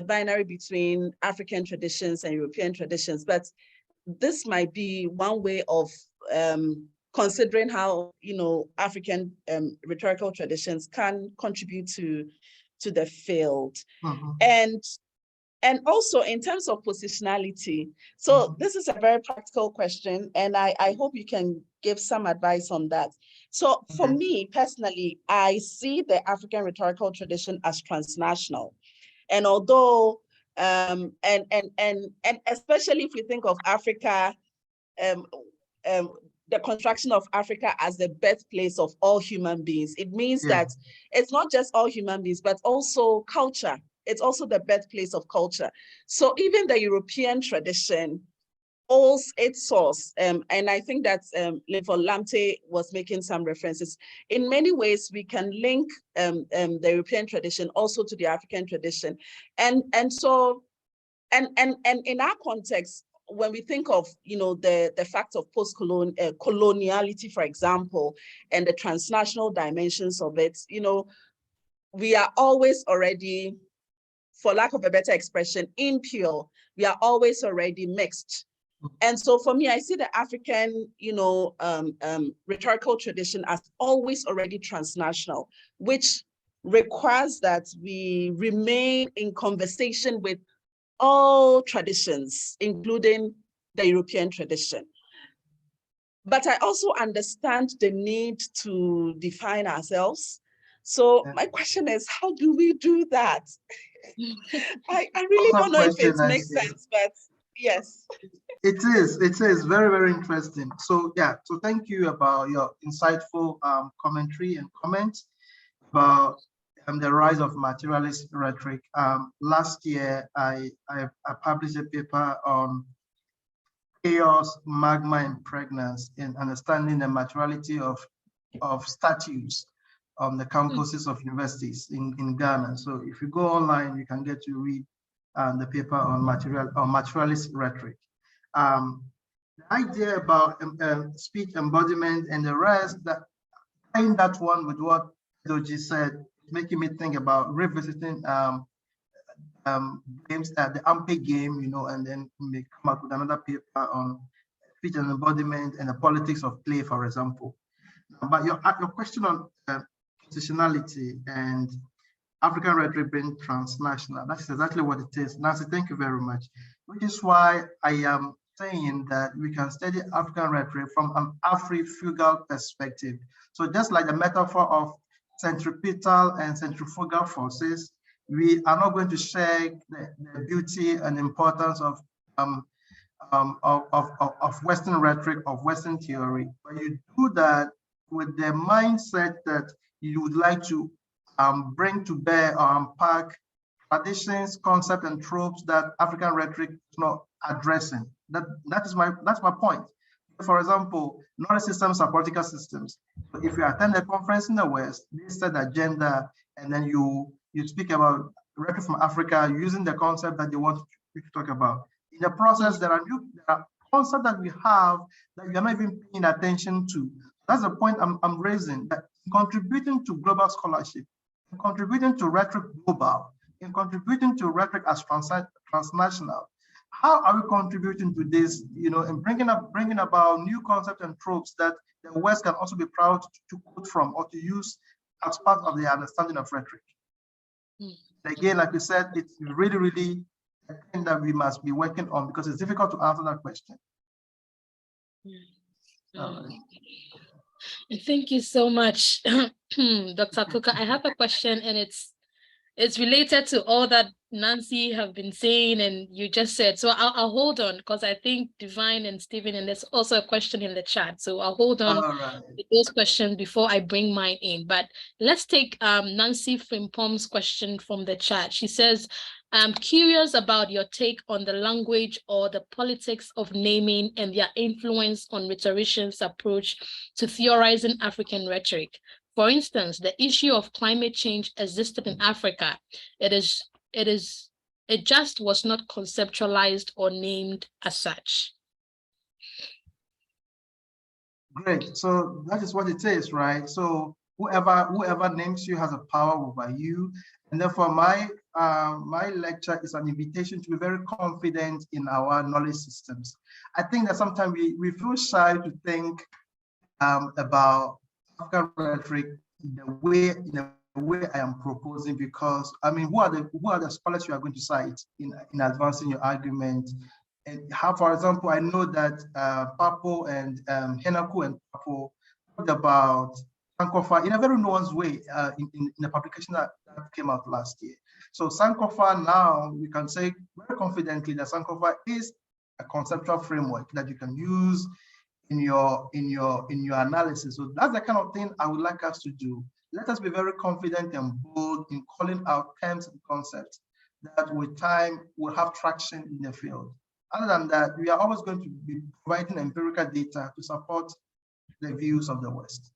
binary between African traditions and European traditions, but this might be one way of considering how, you know, African rhetorical traditions can contribute to the field. And also in terms of positionality, so this is a very practical question, and I hope you can give some advice on that. So for me personally, I see the African rhetorical tradition as transnational. And although, and especially if we think of Africa, the construction of Africa as the birthplace of all human beings, it means that it's not just all human beings, but also culture. It's also the birthplace of culture. So even the European tradition owes its source. And I think that Lamte was making some references. In many ways, we can link the European tradition also to the African tradition. And so in our context, when we think of, you know, the fact of post-coloniality, for example, and the transnational dimensions of it, you know, we are always already, for lack of a better expression, impure. We are always already mixed. And so for me, I see the African, you know, rhetorical tradition as always already transnational, which requires that we remain in conversation with all traditions, including the European tradition. But I also understand the need to define ourselves. So my question is, how do we do that? I really don't know if it makes sense, but Yes. It is very, very interesting. So yeah, so thank you about your insightful commentary and comments about the rise of materialist rhetoric. Last year, I published a paper on chaos, magma, and pregnancy in understanding the materiality of statues on the campuses of universities in Ghana. So if you go online, you can get to read the paper on materialist rhetoric. The idea about speech embodiment and the rest, that tying that one with what Doji said, making me think about revisiting games at the AMPE game, and then we may come up with another paper on speech and embodiment and the politics of play, for example. But your question on positionality and African rhetoric being transnational, that's exactly what it is. Nancy, thank you very much. Which is why I am saying that we can study African rhetoric from an Afrifugal perspective. So just like the metaphor of centripetal and centrifugal forces, we are not going to share the beauty and importance of Western rhetoric, of Western theory, but you do that with the mindset that you would like to bring to bear or unpack traditions, concepts, and tropes that African rhetoric is not addressing. That's my point. For example, knowledge systems are political systems. So if you attend a conference in the West, they set the agenda, and then you speak about rhetoric from Africa using the concept that they want you to talk about. In the process, there are concepts that we have that you're not even paying attention to. That's the point I'm raising, that contributing to global scholarship, contributing to rhetoric global, in contributing to rhetoric as transnational, how are we contributing to this, and bringing about new concepts and tropes that the West can also be proud to quote from or to use as part of their understanding of rhetoric? Again, like we said, it's really, really a thing that we must be working on, because it's difficult to answer that question. Thank you so much, Dr. Coker. I have a question, and it's related to all that Nancy have been saying and you just said. So I'll hold on, because I think Divine and Stephen, and there's also a question in the chat. So I'll hold on with those questions before I bring mine in. But let's take Nancy Frimpom's question from the chat. She says, I'm curious about your take on the language or the politics of naming and their influence on rhetoricians' approach to theorizing African rhetoric. For instance, the issue of climate change existed in Africa. It just was not conceptualized or named as such. Great. So that is what it is, right? So whoever names you has a power over you. And therefore, my lecture is an invitation to be very confident in our knowledge systems. I think that sometimes we feel shy to think about African rhetoric in the way I am proposing, because who are the scholars you are going to cite in advancing your argument? And how, for example, I know that Papo and Henaku and Papo talked about Sankofa in a very nuanced way in the publication that came out last year. So Sankofa, now we can say very confidently that Sankofa is a conceptual framework that you can use in your analysis. So that's the kind of thing I would like us to do. Let us be very confident and bold in calling out terms and concepts that with time will have traction in the field. Other than that, we are always going to be providing empirical data to support the views of the West.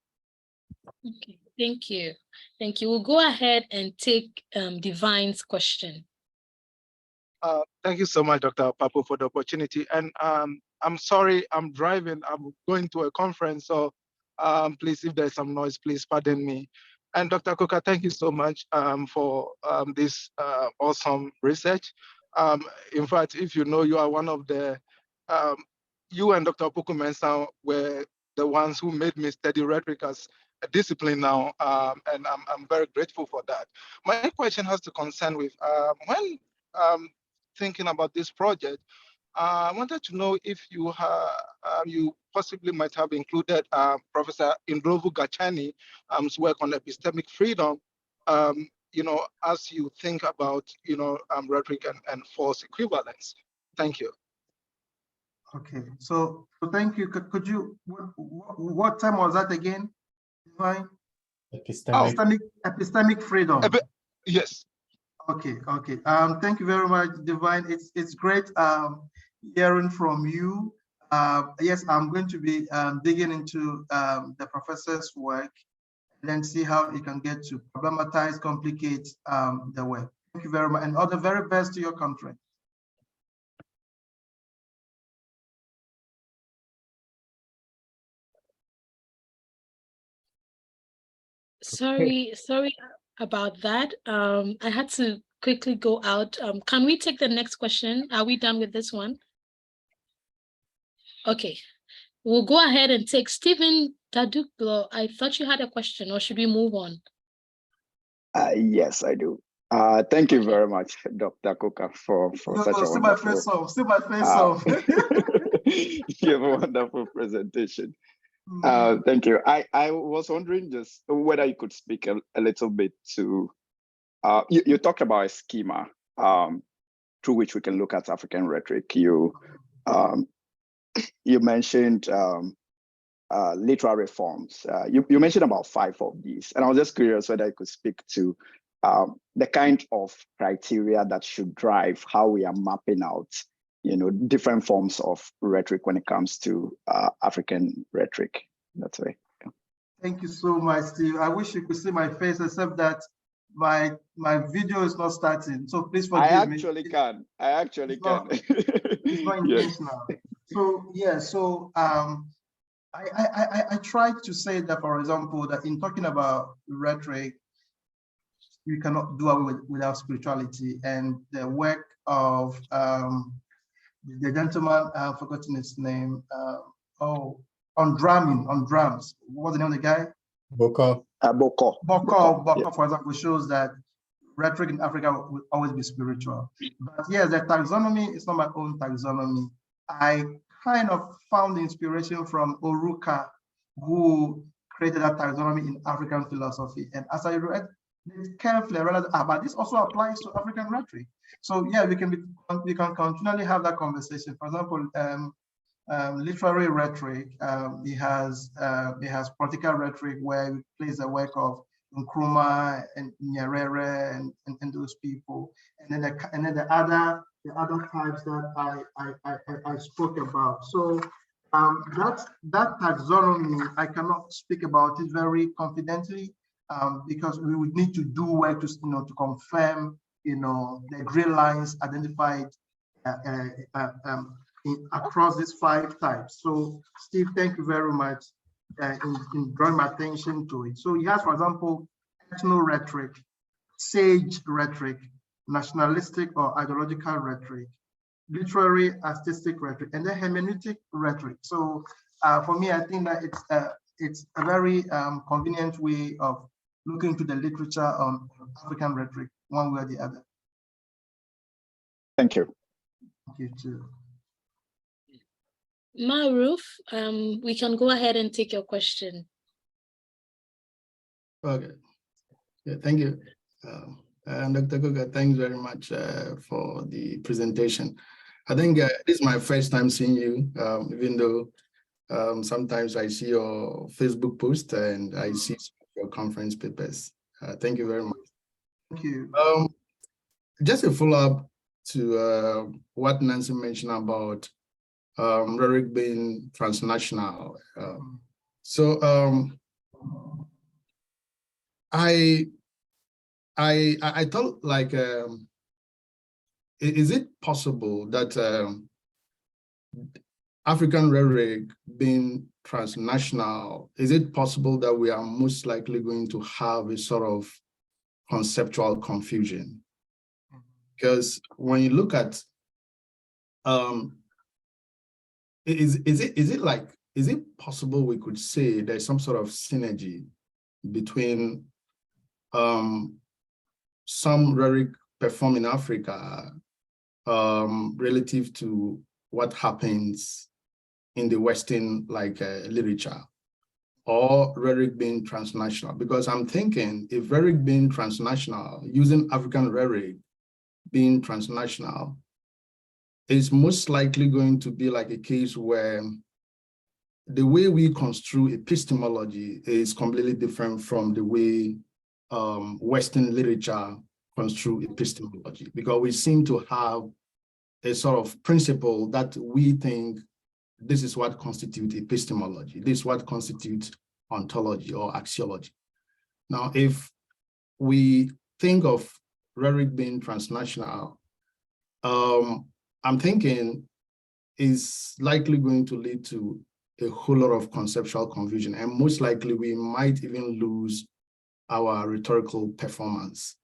Okay, thank you. Thank you. We'll go ahead and take Divine's question. Thank you so much, Dr. Papo, for the opportunity. And I'm sorry, I'm driving. I'm going to a conference, so please, if there's some noise, please pardon me. And Dr. Coker, thank you so much for this awesome research. In fact, if you know, you are one of the, you and Dr. Opoku Mensah were the ones who made me study rhetoric as a discipline now, and I'm very grateful for that. My question has to concern with when thinking about this project, I wanted to know if you you possibly might have included Professor Indrovu Gachani's work on epistemic freedom, as you think about, rhetoric and false equivalence. Thank you. Okay, so thank you. Could you, what time was that again? Divine? Epistemic freedom. Yes. Okay, okay. Thank you very much, Divine. It's great hearing from you. Yes, I'm going to be digging into the professor's work and then see how it can get to problematize, complicate the work. Thank you very much, and all the very best to your conference. Sorry about that. I had to quickly go out. Can we take the next question? Are we done with this one? Okay, we'll go ahead and take Stephen Taduklo. I thought you had a question, or should we move on? Yes, I do. Thank you very much, Dr. Coker, for such a wonderful. See my face off. You have a wonderful presentation. Thank you. I was wondering just whether you could speak a little bit to, you talked about a schema through which we can look at African rhetoric. You mentioned literary forms. You mentioned about 5 of these, and I was just curious whether you could speak to the kind of criteria that should drive how we are mapping out, different forms of rhetoric when it comes to African rhetoric. That's right. Yeah. Thank you so much, Steve. I wish you could see my face, except that my video is not starting. So please forgive me. I actually can. It's not intentional. Yes. So yeah. So I tried to say that, for example, that in talking about rhetoric, you cannot do away without spirituality, and the work of the gentleman, I've forgotten his name. On drums. What was the name of the guy? Boko, yeah. For example, shows that rhetoric in Africa will always be spiritual. But yes, the taxonomy is not my own taxonomy. I kind of found inspiration from Oruka, who created that taxonomy in African philosophy. And as I read it carefully, I realized, but this also applies to African rhetoric. So yeah, we can continually have that conversation. For example, literary rhetoric, it has political rhetoric, where we place the work of Nkrumah and Nyerere and those people, and then the other types that I spoke about. So that taxonomy, I cannot speak about it very confidently, because we would need to do work to confirm the gray lines identified across these 5 types. So Steve, thank you very much in drawing my attention to it. So he has, for example, ethno-rhetoric, sage rhetoric, nationalistic or ideological rhetoric, literary artistic rhetoric, and then hermeneutic rhetoric. So for me, I think that it's a very convenient way of looking into the literature on African rhetoric, one way or the other. Thank you. Thank you too. Maruf, we can go ahead and take your question. Okay. Yeah, thank you. Dr. Coker, thanks very much for the presentation. I think this is my first time seeing you, even though sometimes I see your Facebook post and I see your conference papers. Thank you very much. Thank you. Just a follow-up to what Nancy mentioned about rhetoric being transnational. I thought, like, is it possible that African rhetoric being transnational, is it possible that we are most likely going to have a sort of conceptual confusion? Because when you look at is it possible we could say there's some sort of synergy between some rhetoric performed in Africa relative to what happens in the Western literature, or rhetoric being transnational? Because I'm thinking, if rhetoric being transnational, using African rhetoric being transnational, it's most likely going to be like a case where the way we construe epistemology is completely different from the way Western literature construe epistemology, because we seem to have a sort of principle that we think this is what constitutes epistemology, this is what constitutes ontology or axiology. Now, if we think of rhetoric being transnational, I'm thinking is likely going to lead to a whole lot of conceptual confusion, and most likely we might even lose our rhetorical performance.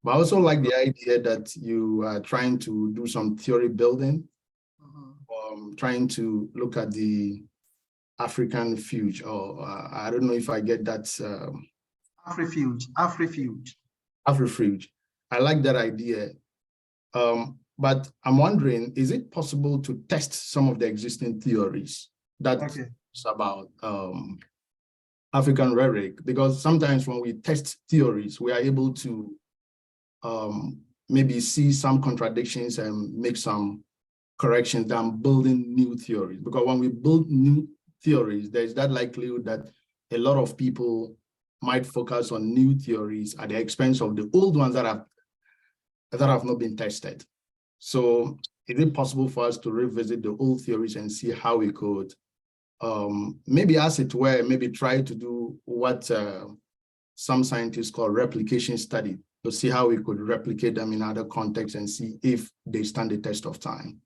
But I also like the idea that you are trying to do some theory building, trying to look at the Afrifuge, or I don't know if I get that. Afrifuge. I like that idea. But I'm wondering, is it possible to test some of the existing theories that is about African rhetoric? Because sometimes when we test theories, we are able to maybe see some contradictions and make some corrections than building new theories. Because when we build new theories, there's that likelihood that a lot of people might focus on new theories at the expense of the old ones that have not been tested. So is it possible for us to revisit the old theories and see how we could maybe, as it were, maybe try to do what some scientists call replication study, to see how we could replicate them in other contexts and see if they stand the test of time?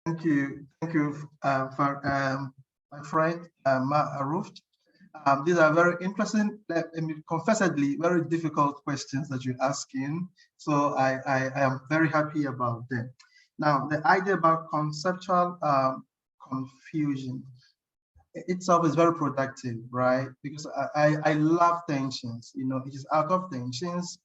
Thank you for my friend Aruf. These are very interesting, confessedly very difficult questions that you're asking. So I am very happy about them. Now, the idea about conceptual confusion itself is very productive, right? Because I love tensions. You know, it is out of tensions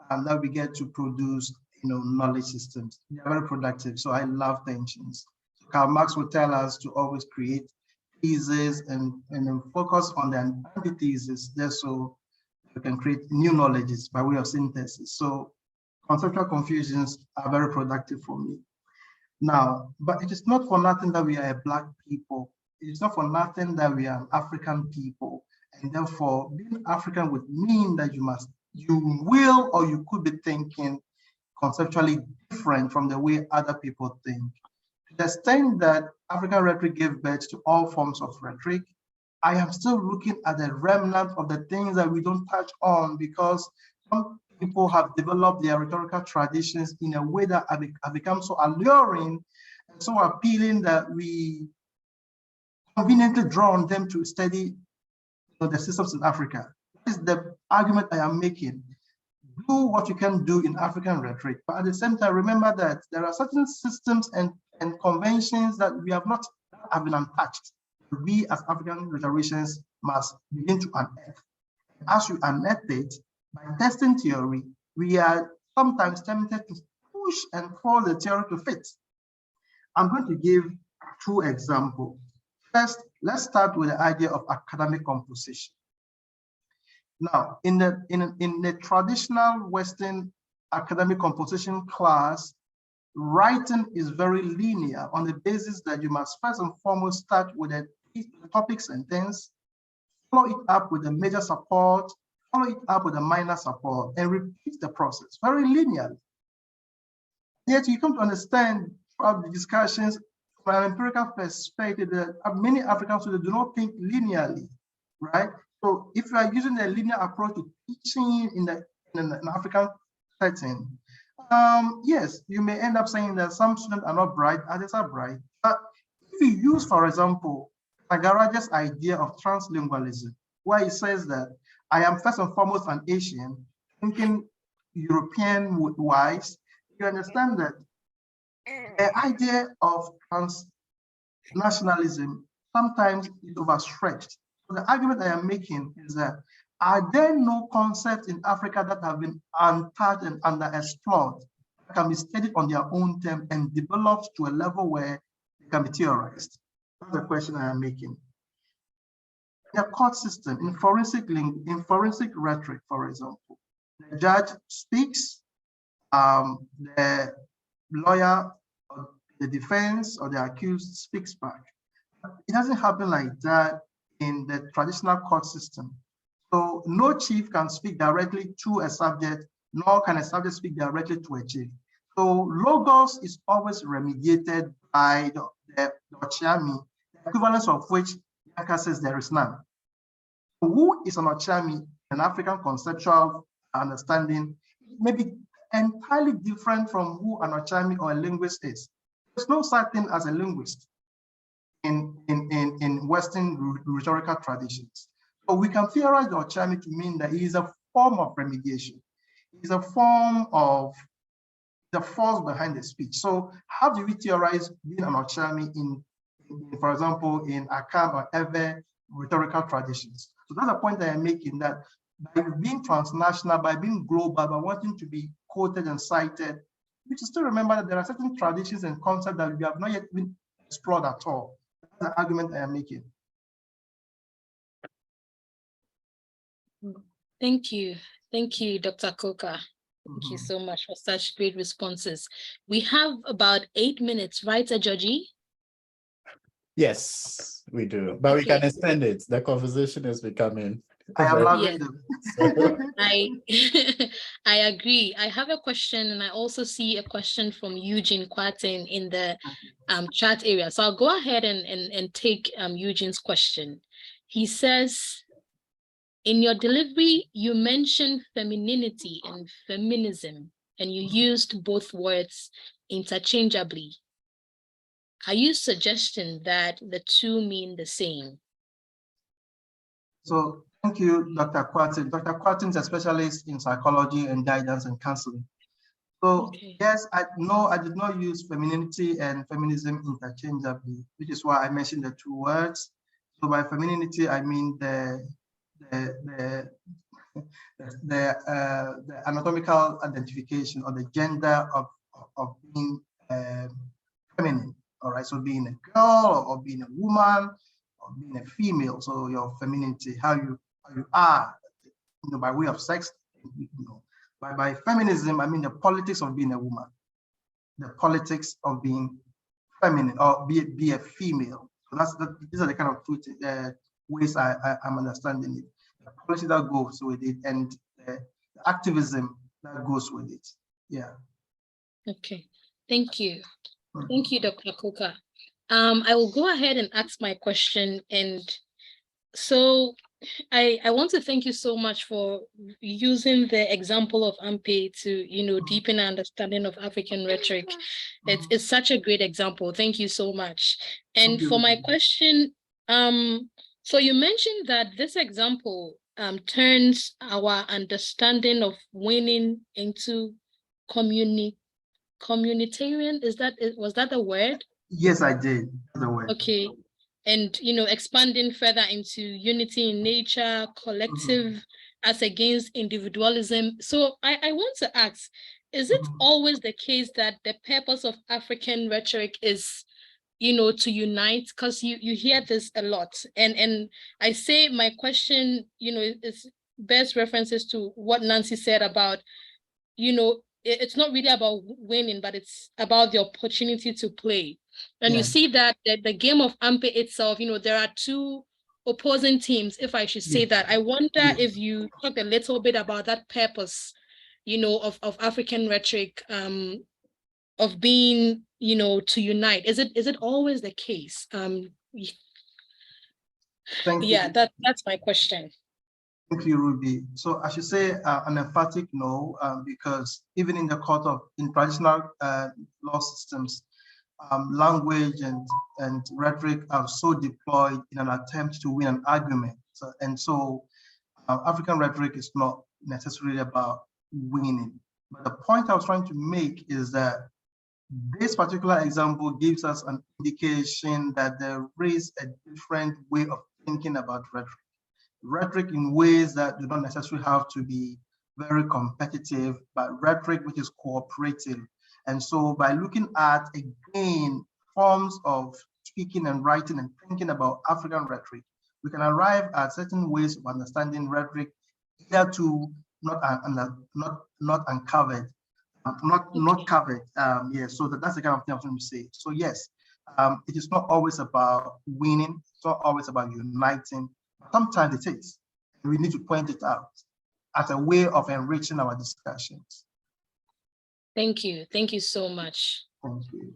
that we get to produce, you know, knowledge systems. They are very productive. So I love tensions. Karl Marx would tell us to always create theses and then focus on the antithesis, just so you can create new knowledges by way of synthesis. So conceptual confusions are very productive for me. Now, but it is not for nothing that we are a Black people. It is not for nothing that we are African people. And therefore, being African would mean that you will or you could be thinking conceptually different from the way other people think. To the extent that African rhetoric gave birth to all forms of rhetoric, I am still looking at the remnant of the things that we don't touch on, because some people have developed their rhetorical traditions in a way that have become so alluring and so appealing that we conveniently draw on them to study, you know, the systems in Africa. That is the argument I am making. Do what you can do in African rhetoric, but at the same time, remember that there are certain systems and conventions that we have not have been untouched. We as African rhetoricians must begin to unearth. As we unearth it, by testing theory, we are sometimes tempted to push and force the theory to fit. I'm going to give two examples. First, let's start with the idea of academic composition. Now, in the traditional Western academic composition class, writing is very linear on the basis that you must first and foremost start with a topic sentence, follow it up with a major support, follow it up with a minor support, and repeat the process very linearly. Yet you come to understand throughout the discussions from an empirical perspective that many African students do not think linearly, right? So if you are using a linear approach to teaching in an African setting, yes, you may end up saying that some students are not bright, others are bright. But if you use, for example, Agaraja's idea of translingualism, where he says that I am first and foremost an Asian, thinking European-wise, you understand that the idea of transnationalism sometimes is overstretched. So the argument I am making is that are there no concepts in Africa that have been untouched and underexplored, that can be studied on their own terms and developed to a level where they can be theorized? That's the question I am making. In a court system, in forensic rhetoric, for example, the judge speaks, the lawyer or the defense or the accused speaks back. It doesn't happen like that in the traditional court system. So no chief can speak directly to a subject, nor can a subject speak directly to a chief. So logos is always remediated by the Ochiami, the equivalence of which Bianca says there is none. Who is an Ochiami, an African conceptual understanding, may be entirely different from who an Ochiami or a linguist is. There's no such thing as a linguist in Western rhetorical traditions. So we can theorize the Ochiami to mean that it is a form of remediation. It is a form of the force behind the speech. So how do we theorize being an Ochiami in, for example, in Akam or Ewe rhetorical traditions? So that's the point that I'm making, that by being transnational, by being global, by wanting to be quoted and cited, we should still remember that there are certain traditions and concepts that we have not yet been explored at all. That's the argument I am making. Thank you. Thank you, Dr. Coker. Thank you so much for such great responses. We have about 8 minutes, right, Georgie? Yes, we do. But we can extend it. The conversation is becoming. I am loving them. I agree. I have a question, and I also see a question from Eugene Quatin in the chat area. So I'll go ahead and take Eugene's question. He says, in your delivery, you mentioned femininity and feminism, and you used both words interchangeably. Are you suggesting that the two mean the same? So thank you, Dr. Quatin. Dr. Quatin is a specialist in psychology and guidance and counseling. So yes, I did not use femininity and feminism interchangeably, which is why I mentioned the two words. So by femininity, I mean the anatomical identification or the gender of being feminine. All right, so being a girl or being a woman or being a female. So your femininity, how you are, by way of sex. By feminism, I mean the politics of being a woman, the politics of being feminine or be a female. So these are the kind of two ways I'm understanding it. The policy that goes with it and the activism that goes with it. Yeah. Okay. Thank you. Thank you, Dr. Coker. I will go ahead and ask my question. And so I want to thank you so much for using the example of AMPE to, deepen our understanding of African rhetoric. It's such a great example. Thank you so much. And for my question, so you mentioned that this example turns our understanding of winning into communitarian. Was that the word? Yes, I did. The word. Okay. And, expanding further into unity in nature, collective as against individualism. So I want to ask, is it always the case that the purpose of African rhetoric is, to unite? Because you hear this a lot. And I say my question, is best references to what Nancy said about, it's not really about winning, but it's about the opportunity to play. And you see that the game of AMPE itself, there are two opposing teams, if I should say that. I wonder if you talk a little bit about that purpose, of African rhetoric, of being, to unite. Is it always the case? Thank you. That's my question. Thank you, Ruby. So I should say an emphatic no, because even in in traditional law systems, language and rhetoric are so deployed in an attempt to win an argument. So African rhetoric is not necessarily about winning. But the point I was trying to make is that this particular example gives us an indication that there is a different way of thinking about rhetoric in ways that do not necessarily have to be very competitive, but rhetoric which is cooperative. And so by looking at, again, forms of speaking and writing and thinking about African rhetoric, we can arrive at certain ways of understanding rhetoric, either to not uncovered, not covered. Yeah, so that's the kind of thing I was going to say. So yes, it is not always about winning. It's not always about uniting. Sometimes it is. We need to point it out as a way of enriching our discussions. Thank you. Thank you so much. Thank you.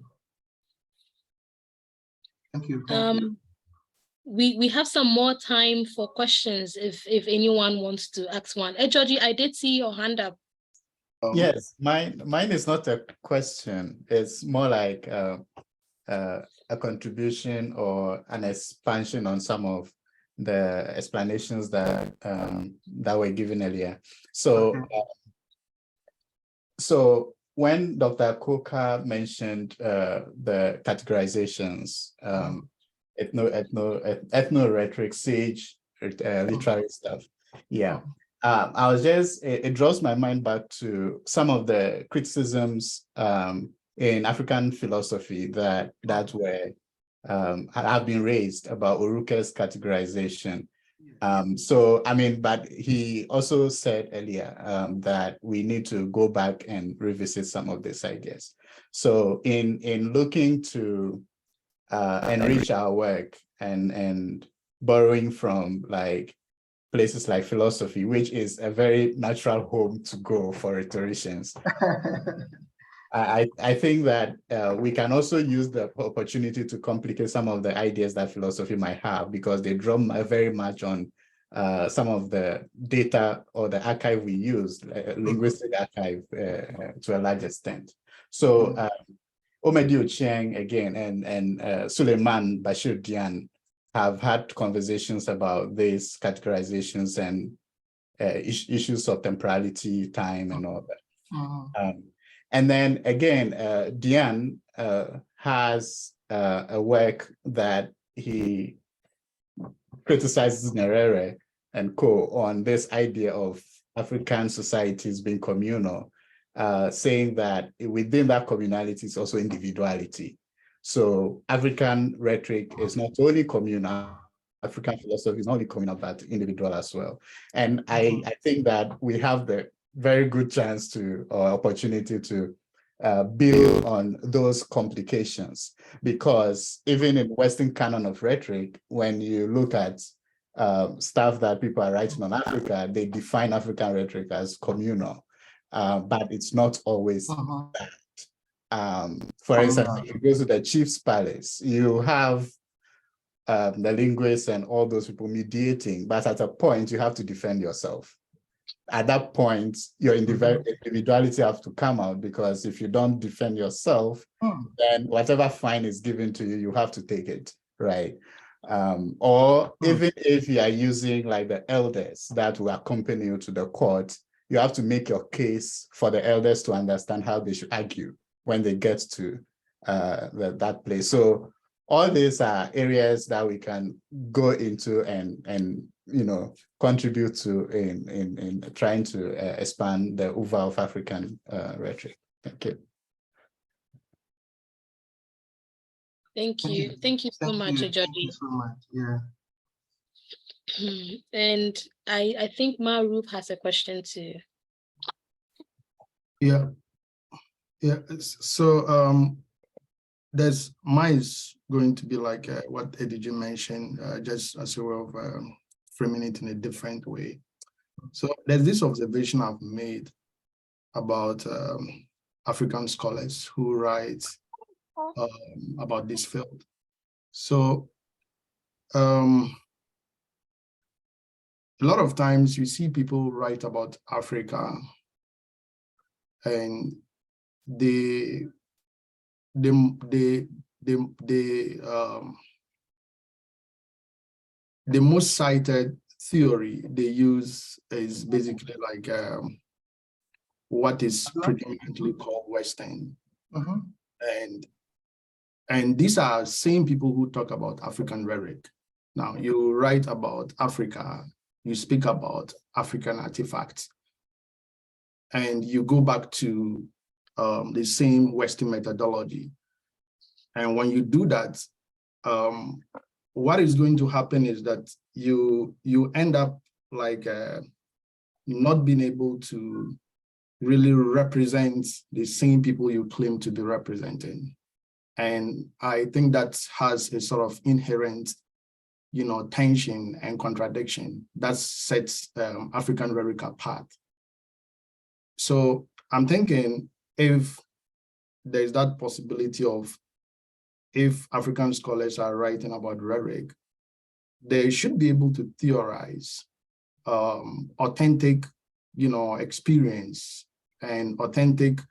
Thank you. Thank you. We have some more time for questions if anyone wants to ask one. Georgie, I did see your hand up. Yes, mine is not a question. It's more like a contribution or an expansion on some of the explanations that that were given earlier. So, so when Dr. Coker mentioned the categorizations, ethno-rhetoric, sage, literary stuff, yeah. I was just, it draws my mind back to some of the criticisms in African philosophy that were have been raised about Oruke's categorization. So, I mean, but he also said earlier that we need to go back and revisit some of these ideas. So in looking to enrich our work and borrowing from like places like philosophy, which is a very natural home to go for rhetoricians. I think that we can also use the opportunity to complicate some of the ideas that philosophy might have, because they draw very much on some of the data or the archive we use, linguistic archive to a large extent. So Omedio Chiang again and Suleiman Bashir Dian have had conversations about these categorizations and issues of temporality, time, and all that. And then again, Dian has a work that he criticizes Nyerere and co on this idea of African societies being communal, saying that within that communality is also individuality. So African rhetoric is not only communal, African philosophy is not only communal, but individual as well. And I think that we have the very good chance to, or opportunity to build on those complications, because even in Western canon of rhetoric, when you look at stuff that people are writing on Africa, they define African rhetoric as communal, but it's not always that. For instance, if you go to the chief's palace, you have the linguists and all those people mediating, but at a point you have to defend yourself. At that point, your individuality have to come out, because if you don't defend yourself, then whatever fine is given to you, you have to take it, right? Or even if you are using like the elders that will accompany you to the court, you have to make your case for the elders to understand how they should argue when they get to that place. So all these are areas that we can go into and you know, contribute to in trying to expand the oeuvre of African rhetoric. Thank you. Thank you. Thank you so much, Georgie. Thank you so much. Yeah. And I think Maruf has a question too. Yeah. Yeah. So there's mine's going to be like what ADG mentioned, just as a way of framing it in a different way. So there's this observation I've made about African scholars who write about this field. So a lot of times you see people write about Africa and the most cited theory they use is basically like what is predominantly called Western. And these are same people who talk about African rhetoric. Now you write about Africa, you speak about African artifacts, and you go back to the same Western methodology. And when you do that, what is going to happen is that you end up like not being able to really represent the same people you claim to be representing. And I think that has a sort of inherent, tension and contradiction that sets African rhetoric apart. So I'm thinking if there's that possibility of, if African scholars are writing about rhetoric, they should be able to theorize authentic, experience and authentic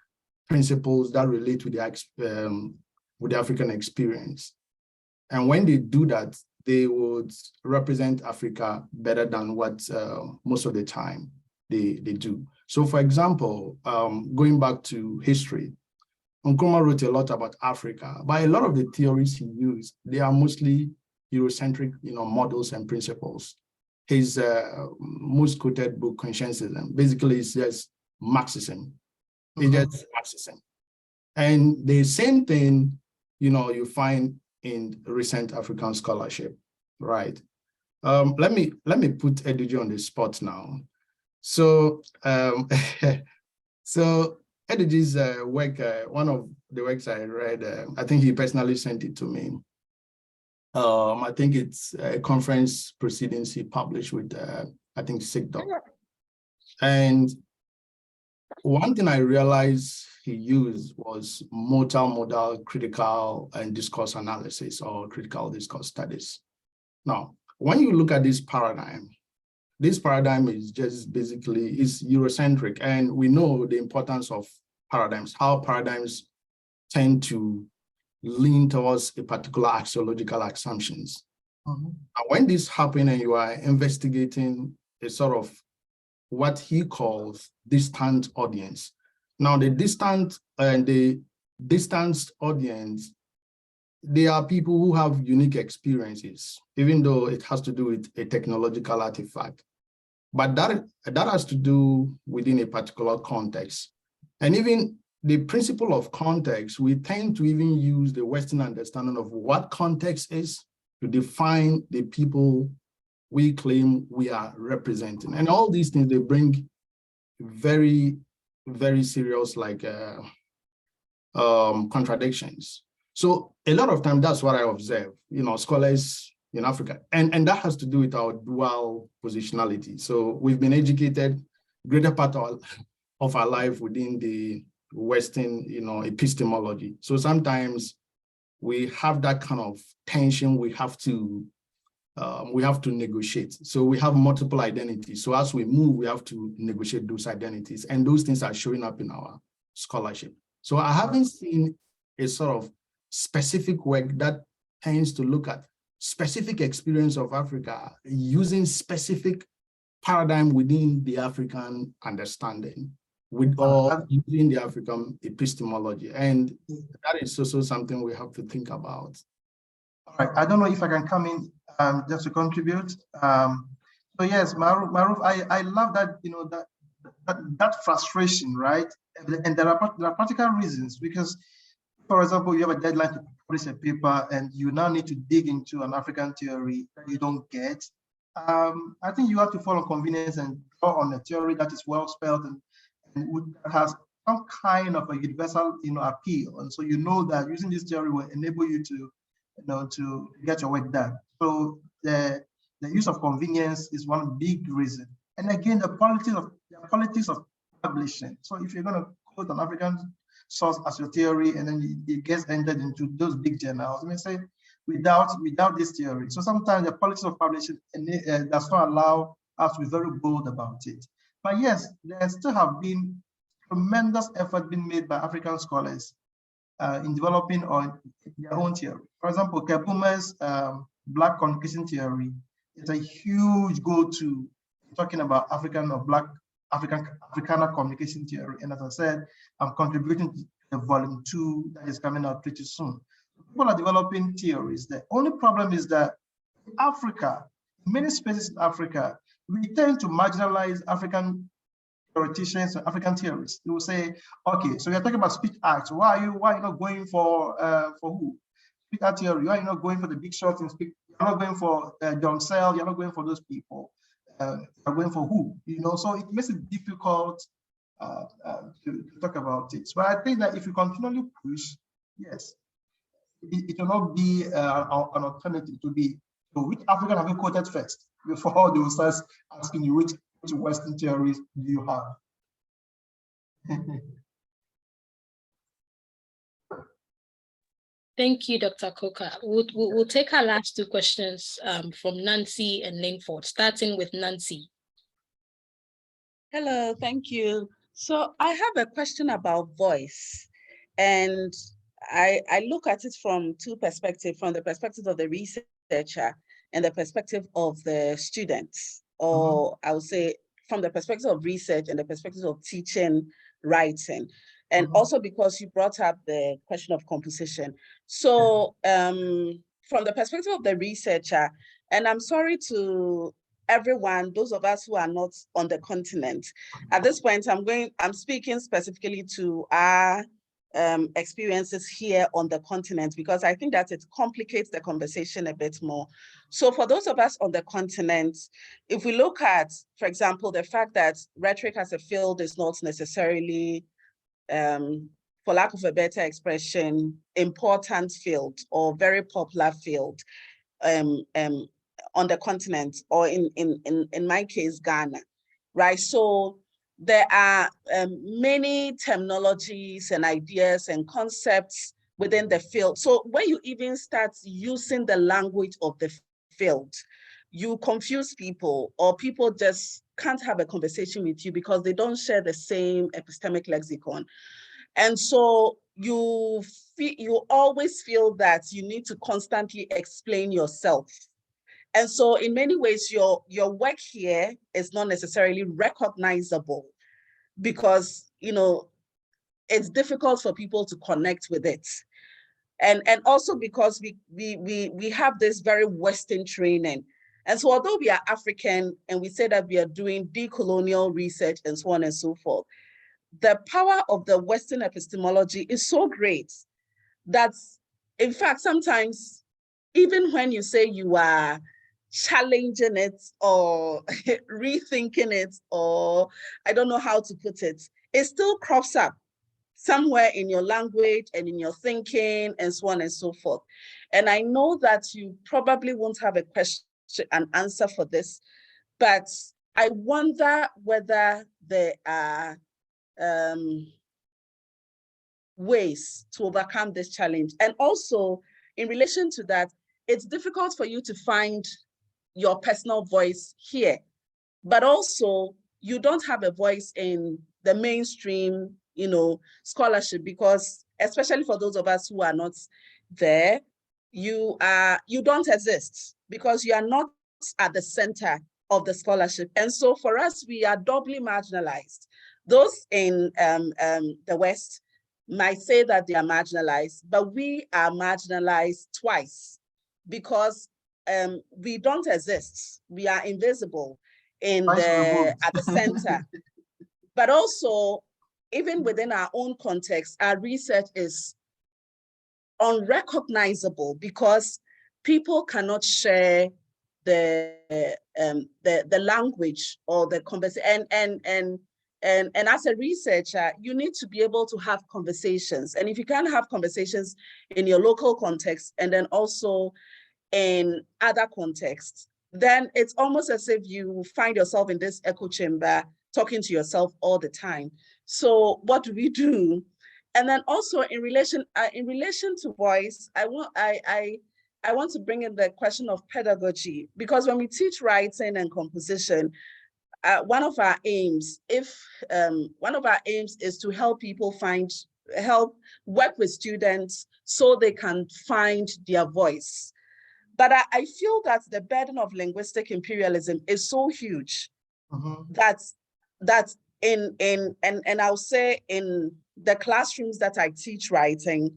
principles that relate to the African experience. And when they do that, they would represent Africa better than what most of the time they do. So for example, going back to history, Nkrumah wrote a lot about Africa, but a lot of the theories he used, they are mostly Eurocentric, models and principles. His most quoted book, Conscientism, basically is just Marxism. It's just Marxism. And the same thing, you find in recent African scholarship, right? Let me put Ediji on the spot now. So, so Ediji's work, one of the works I read, I think he personally sent it to me. I think it's a conference proceedings he published with, I think, SIGDOC. And one thing I realized he used was multimodal critical and discourse analysis, or critical discourse studies. Now, when you look at this paradigm is just basically is Eurocentric, and we know the importance of paradigms, how paradigms tend to lean towards a particular axiological assumptions. And when this happens and you are investigating a sort of what he calls distant audience. Now the distant and the distanced audience, they are people who have unique experiences, even though it has to do with a technological artifact. But that has to do within a particular context. And even the principle of context, we tend to even use the Western understanding of what context is to define the people we claim we are representing. And all these things, they bring very, very serious contradictions. So a lot of times that's what I observe, scholars in Africa. And that has to do with our dual positionality. So we've been educated greater part of our life within the Western, epistemology. So sometimes we have that kind of tension we have to negotiate. So we have multiple identities. So as we move, we have to negotiate those identities, and those things are showing up in our scholarship. So I haven't seen a sort of specific work that tends to look at specific experience of Africa using specific paradigm within the African understanding, or using the African epistemology. And that is also something we have to think about. All right, I don't know if I can come in just to contribute. So yes, Maruf, I love that, that frustration, right? And there are practical reasons, because, for example, you have a deadline to publish a paper and you now need to dig into an African theory that you don't get. I think you have to follow convenience and draw on a theory that is well spelled and has some kind of a universal, appeal. And so that using this theory will enable you to get your work done. So the use of convenience is one big reason. And again, the politics of publishing. So if you're going to quote an African source as your theory, and then it gets entered into those big journals, let me say, without this theory. So sometimes the politics of publishing does not allow us to be very bold about it. But yes, there still have been tremendous effort being made by African scholars in developing their own theory. For example, Kebume's Black communication theory is a huge go-to talking about Africana communication theory. And as I said, I'm contributing to the volume 2 that is coming out pretty soon. People are developing theories. The only problem is that in Africa, in many spaces in Africa, we tend to marginalize African theoreticians and African theorists. They will say, okay, so you're talking about speech acts. Why are you not going for who? Speech art theory. Why are you not going for the big shots in speech? You're not going for John Searle. You're not going for those people. You're going for who? So it makes it difficult to talk about it. So I think that if you continually push, yes, it will not be an alternative. To be, so which African have you quoted first before they will start asking you which Western theories do you have? Thank you, Dr. Coker. We'll take our last two questions from Nancy and Linford, starting with Nancy. Hello, thank you. So I have a question about voice, and I look at it from two perspectives, from the perspective of the researcher and the perspective of the students, or I would say from the perspective of research and the perspective of teaching, writing, and also because you brought up the question of composition. So from the perspective of the researcher, and I'm sorry to everyone, those of us who are not on the continent. At this point, I'm speaking specifically to our experiences here on the continent, because I think that it complicates the conversation a bit more. So for those of us on the continent, if we look at, for example, the fact that rhetoric as a field is not necessarily, for lack of a better expression, important field or very popular field, on the continent, or in my case, Ghana, right? So there are many terminologies and ideas and concepts within the field. So when you even start using the language of the field, you confuse people, or people just can't have a conversation with you because they don't share the same epistemic lexicon. And so you always feel that you need to constantly explain yourself. And so in many ways, your work here is not necessarily recognizable because, you know, it's difficult for people to connect with it. And also because we have this very Western training. And so although we are African and we say that we are doing decolonial research and so on and so forth, the power of the Western epistemology is so great that, in fact, sometimes, even when you say you are challenging it or rethinking it, or I don't know how to put it, it still crops up somewhere in your language and in your thinking and so on and so forth. And I know that you probably won't have a question and answer for this, but I wonder whether there are ways to overcome this challenge. And also, in relation to that, it's difficult for you to find your personal voice here, but also you don't have a voice in the mainstream, you know, scholarship, because especially for those of us who are not there, you don't exist because you are not at the center of the scholarship. And so for us, we are doubly marginalized. Those in the West might say that they are marginalized, but we are marginalized twice because we don't exist. We are invisible at the center. But also, even within our own context, our research is unrecognizable because people cannot share the language or the conversation. And as a researcher, you need to be able to have conversations. And if you can't have conversations in your local context and then also in other contexts, then it's almost as if you find yourself in this echo chamber talking to yourself all the time. So what do we do? And then also in relation to voice, I want to bring in the question of pedagogy, because when we teach writing and composition, one of our aims is to help people work with students so they can find their voice. But I feel that the burden of linguistic imperialism is so huge that I'll say in the classrooms that I teach writing,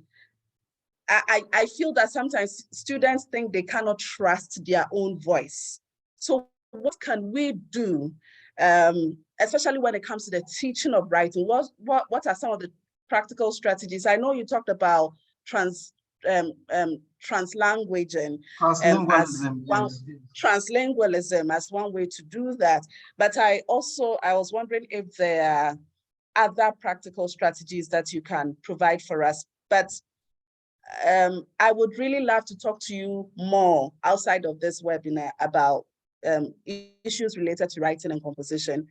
I feel that sometimes students think they cannot trust their own voice. So what can we do, especially when it comes to the teaching of writing? What are some of the practical strategies? I know you talked about translanguaging, translingualism as one way to do that. But I was wondering if there are other practical strategies that you can provide for us. But I would really love to talk to you more outside of this webinar about issues related to writing and composition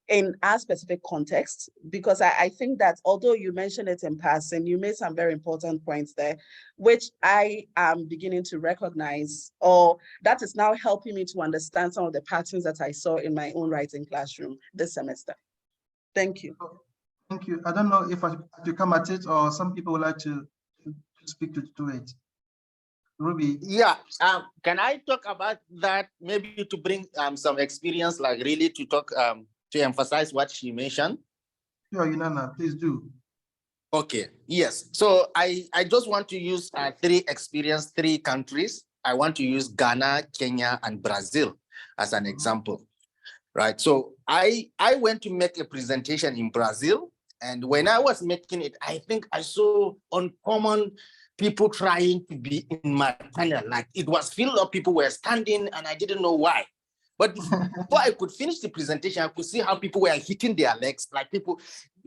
in our specific context, because I think that although you mentioned it in passing, you made some very important points there, which I am beginning to recognize, or that is now helping me to understand some of the patterns that I saw in my own writing classroom this semester. Thank you. Thank you. I don't know if I should come at it or some people would like to speak to it. Ruby. Yeah, can I talk about that, maybe to bring some experience, like really to talk, to emphasize what she mentioned? Sure, Yunana, please do. Okay, yes. So I just want to use three countries. I want to use Ghana, Kenya, and Brazil as an example, right? So I went to make a presentation in Brazil, and when I was making it, I think I saw uncommon people trying to be in my panel. Like, it was filled up, people were standing, and I didn't know why. But before I could finish the presentation, I could see how people were hitting their legs, like people.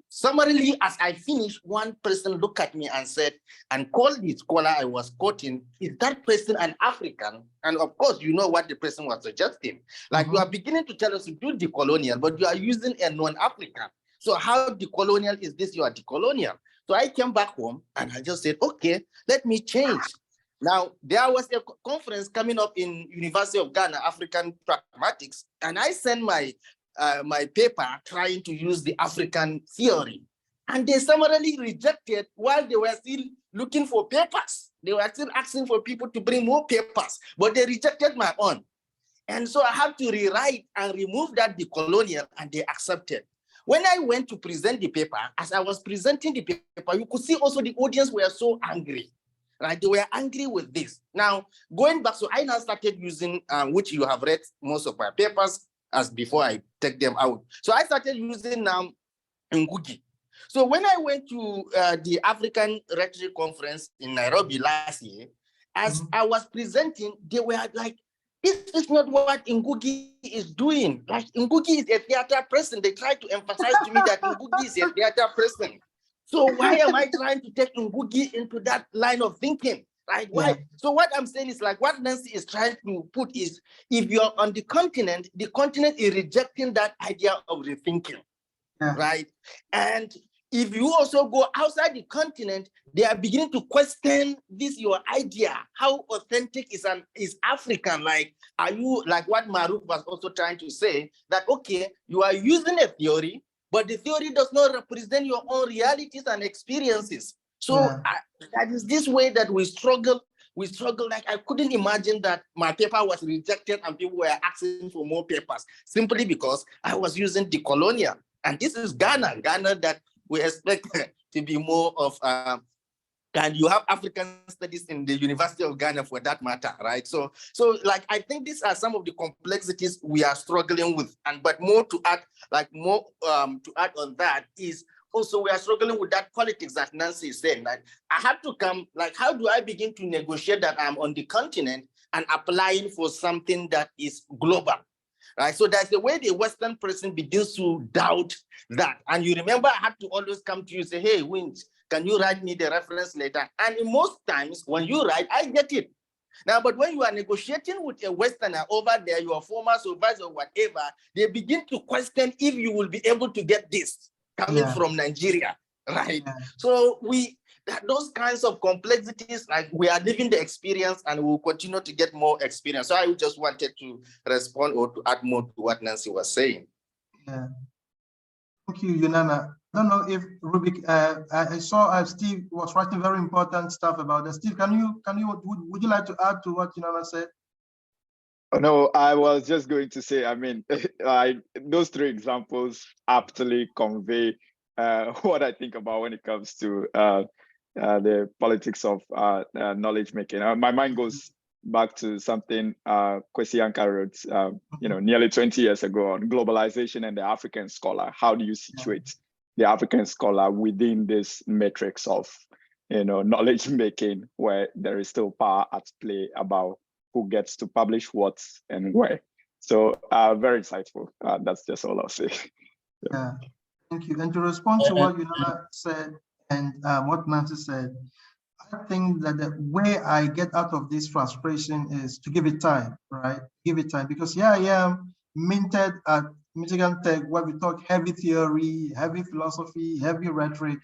Summarily, as I finished, one person looked at me and said, and called the scholar I was quoting, "Is that person an African?" And of course, you know what the person was suggesting. Like, you are beginning to tell us to do decolonial, but you are using a non-African. So how decolonial is this? You are decolonial. So I came back home and I just said, okay, let me change. Now, there was a conference coming up in University of Ghana, African Pragmatics, and I sent my paper trying to use the African theory. And they summarily rejected while they were still looking for papers. They were still asking for people to bring more papers, but they rejected my own. And so I had to rewrite and remove that decolonial, and they accepted. When I went to present the paper, as I was presenting the paper, you could see also the audience were so angry, right? They were angry with this. Now, going back, so I now started using, which you have read most of my papers as before I take them out. So I started using Ngugi. So when I went to the African Rhetoric Conference in Nairobi last year, as I was presenting, they were like, this is not what Ngugi is doing. Like, Ngugi is a theater person. They tried to emphasize to me that Ngugi is a theater person. So why am I trying to take Ngugi into that line of thinking? Right? Why? Yeah. So what I'm saying is, like, what Nancy is trying to put is, if you're on the continent is rejecting that idea of rethinking, right? And if you also go outside the continent, they are beginning to question this, your idea. How authentic is African? Like, are you, like what Maruf was also trying to say, that, okay, you are using a theory, but the theory does not represent your own realities and experiences. So that is this way that we struggle. We struggle. Like, I couldn't imagine that my paper was rejected and people were asking for more papers simply because I was using decolonial. And this is Ghana that we expect to be more of, and you have African studies in the University of Ghana for that matter, right? So like, I think these are some of the complexities we are struggling with. But more to add, to add on that is also we are struggling with that politics that Nancy is saying. Like, I have to come, like, how do I begin to negotiate that I'm on the continent and applying for something that is global? Right, so that's the way the Western person begins to doubt that. And you remember, I had to always come to you and say, hey, Winch, can you write me the reference later? And in most times when you write, I get it. Now, but when you are negotiating with a Westerner over there, your former supervisor or whatever, they begin to question if you will be able to get this coming from Nigeria, right? So those kinds of complexities, like, we are living the experience and we'll continue to get more experience. So I just wanted to respond or to add more to what Nancy was saying. Yeah. Thank you, Yunana. I don't know if Rubik, I saw Steve was writing very important stuff about this. Steve, would you like to add to what Yunana said? Oh, no, I was just going to say, I mean, those three examples aptly convey what I think about when it comes to the politics of knowledge making. My mind goes back to something Kwesi Anka wrote, nearly 20 years ago on globalization and the African scholar. How do you situate the African scholar within this matrix of, knowledge making, where there is still power at play about who gets to publish what and where? So very insightful. That's just all I'll say. Yeah. Thank you. And to respond to what Yunala said and what Nancy said, I think that the way I get out of this frustration is to give it time, right? Give it time, because here I am, minted at Michigan Tech, where we talk heavy theory, heavy philosophy, heavy rhetoric.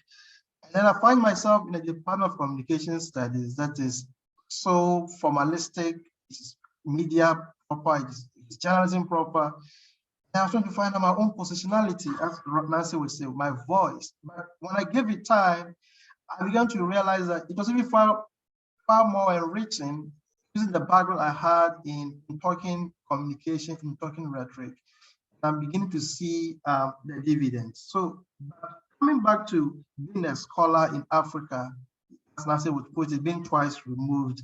And then I find myself in a department of communication studies that is so formalistic, it's media proper, it's journalism proper. And I was trying to find out my own positionality, as Nancy would say, my voice. But when I gave it time, I began to realize that it was even far more enriching using the background I had in talking communication, in talking rhetoric. I'm beginning to see the dividends. So coming back to being a scholar in Africa, as Nancy would put it, being twice removed,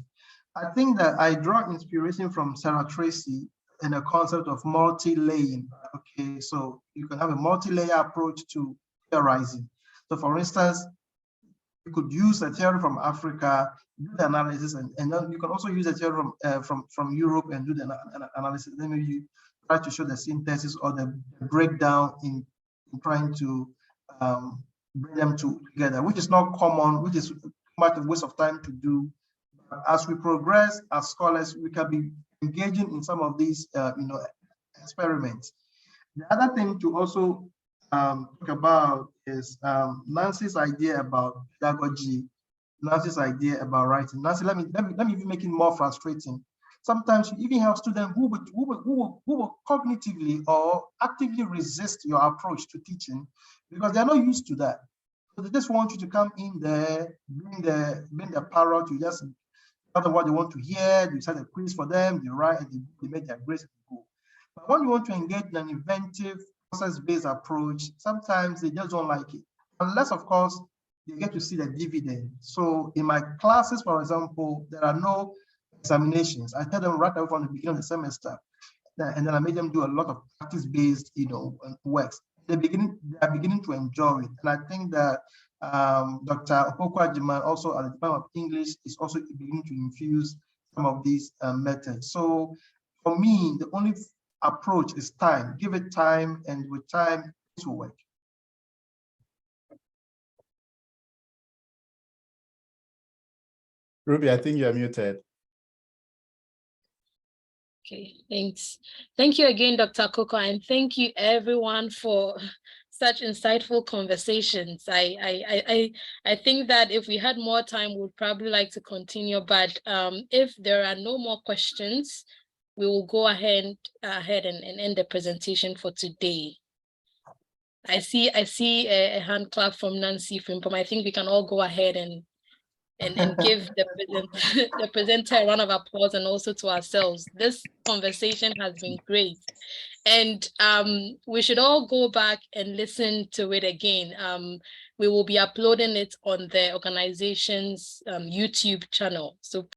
I think that I draw inspiration from Sarah Tracy in the concept of multi-laying. Okay, so you can have a multi-layer approach to theorizing. So for instance, you could use a theory from Africa, do the analysis, and then you can also use a theory from Europe and do the analysis. Then you try to show the synthesis or the breakdown in trying to bring them together, which is not common, which is much a waste of time to do. As we progress as scholars, we can be engaging in some of these experiments. The other thing to also talk about is Nancy's idea about pedagogy, Nancy's idea about writing. Nancy, let me even make it more frustrating. Sometimes you even have students who will cognitively or actively resist your approach to teaching because they're not used to that. So they just want you to come in there, bring the parrot, you just tell them what they want to hear, you set a quiz for them, they write, and they make their grades and go. But when you want to engage in an inventive, process-based approach, sometimes they just don't like it. Unless, of course, they get to see the dividend. So in my classes, for example, there are no examinations. I tell them right away from the beginning of the semester, and then I make them do a lot of practice-based, works. They are beginning to enjoy it. And I think that Dr. Okokwa-Jiman, also at the Department of English, is also beginning to infuse some of these methods. So for me, the only approach is time. Give it time, and with time, it will work. Ruby, I think you're muted. Okay, thanks. Thank you again, Dr. Coker, and thank you everyone for such insightful conversations. I think that if we had more time, we'd probably like to continue, but if there are no more questions, we will go ahead and end the presentation for today. I see a hand clap from Nancy Frimpong. I think we can all go ahead and give the presenter a round of applause, and also to ourselves. This conversation has been great. And we should all go back and listen to it again. We will be uploading it on the organization's YouTube channel. So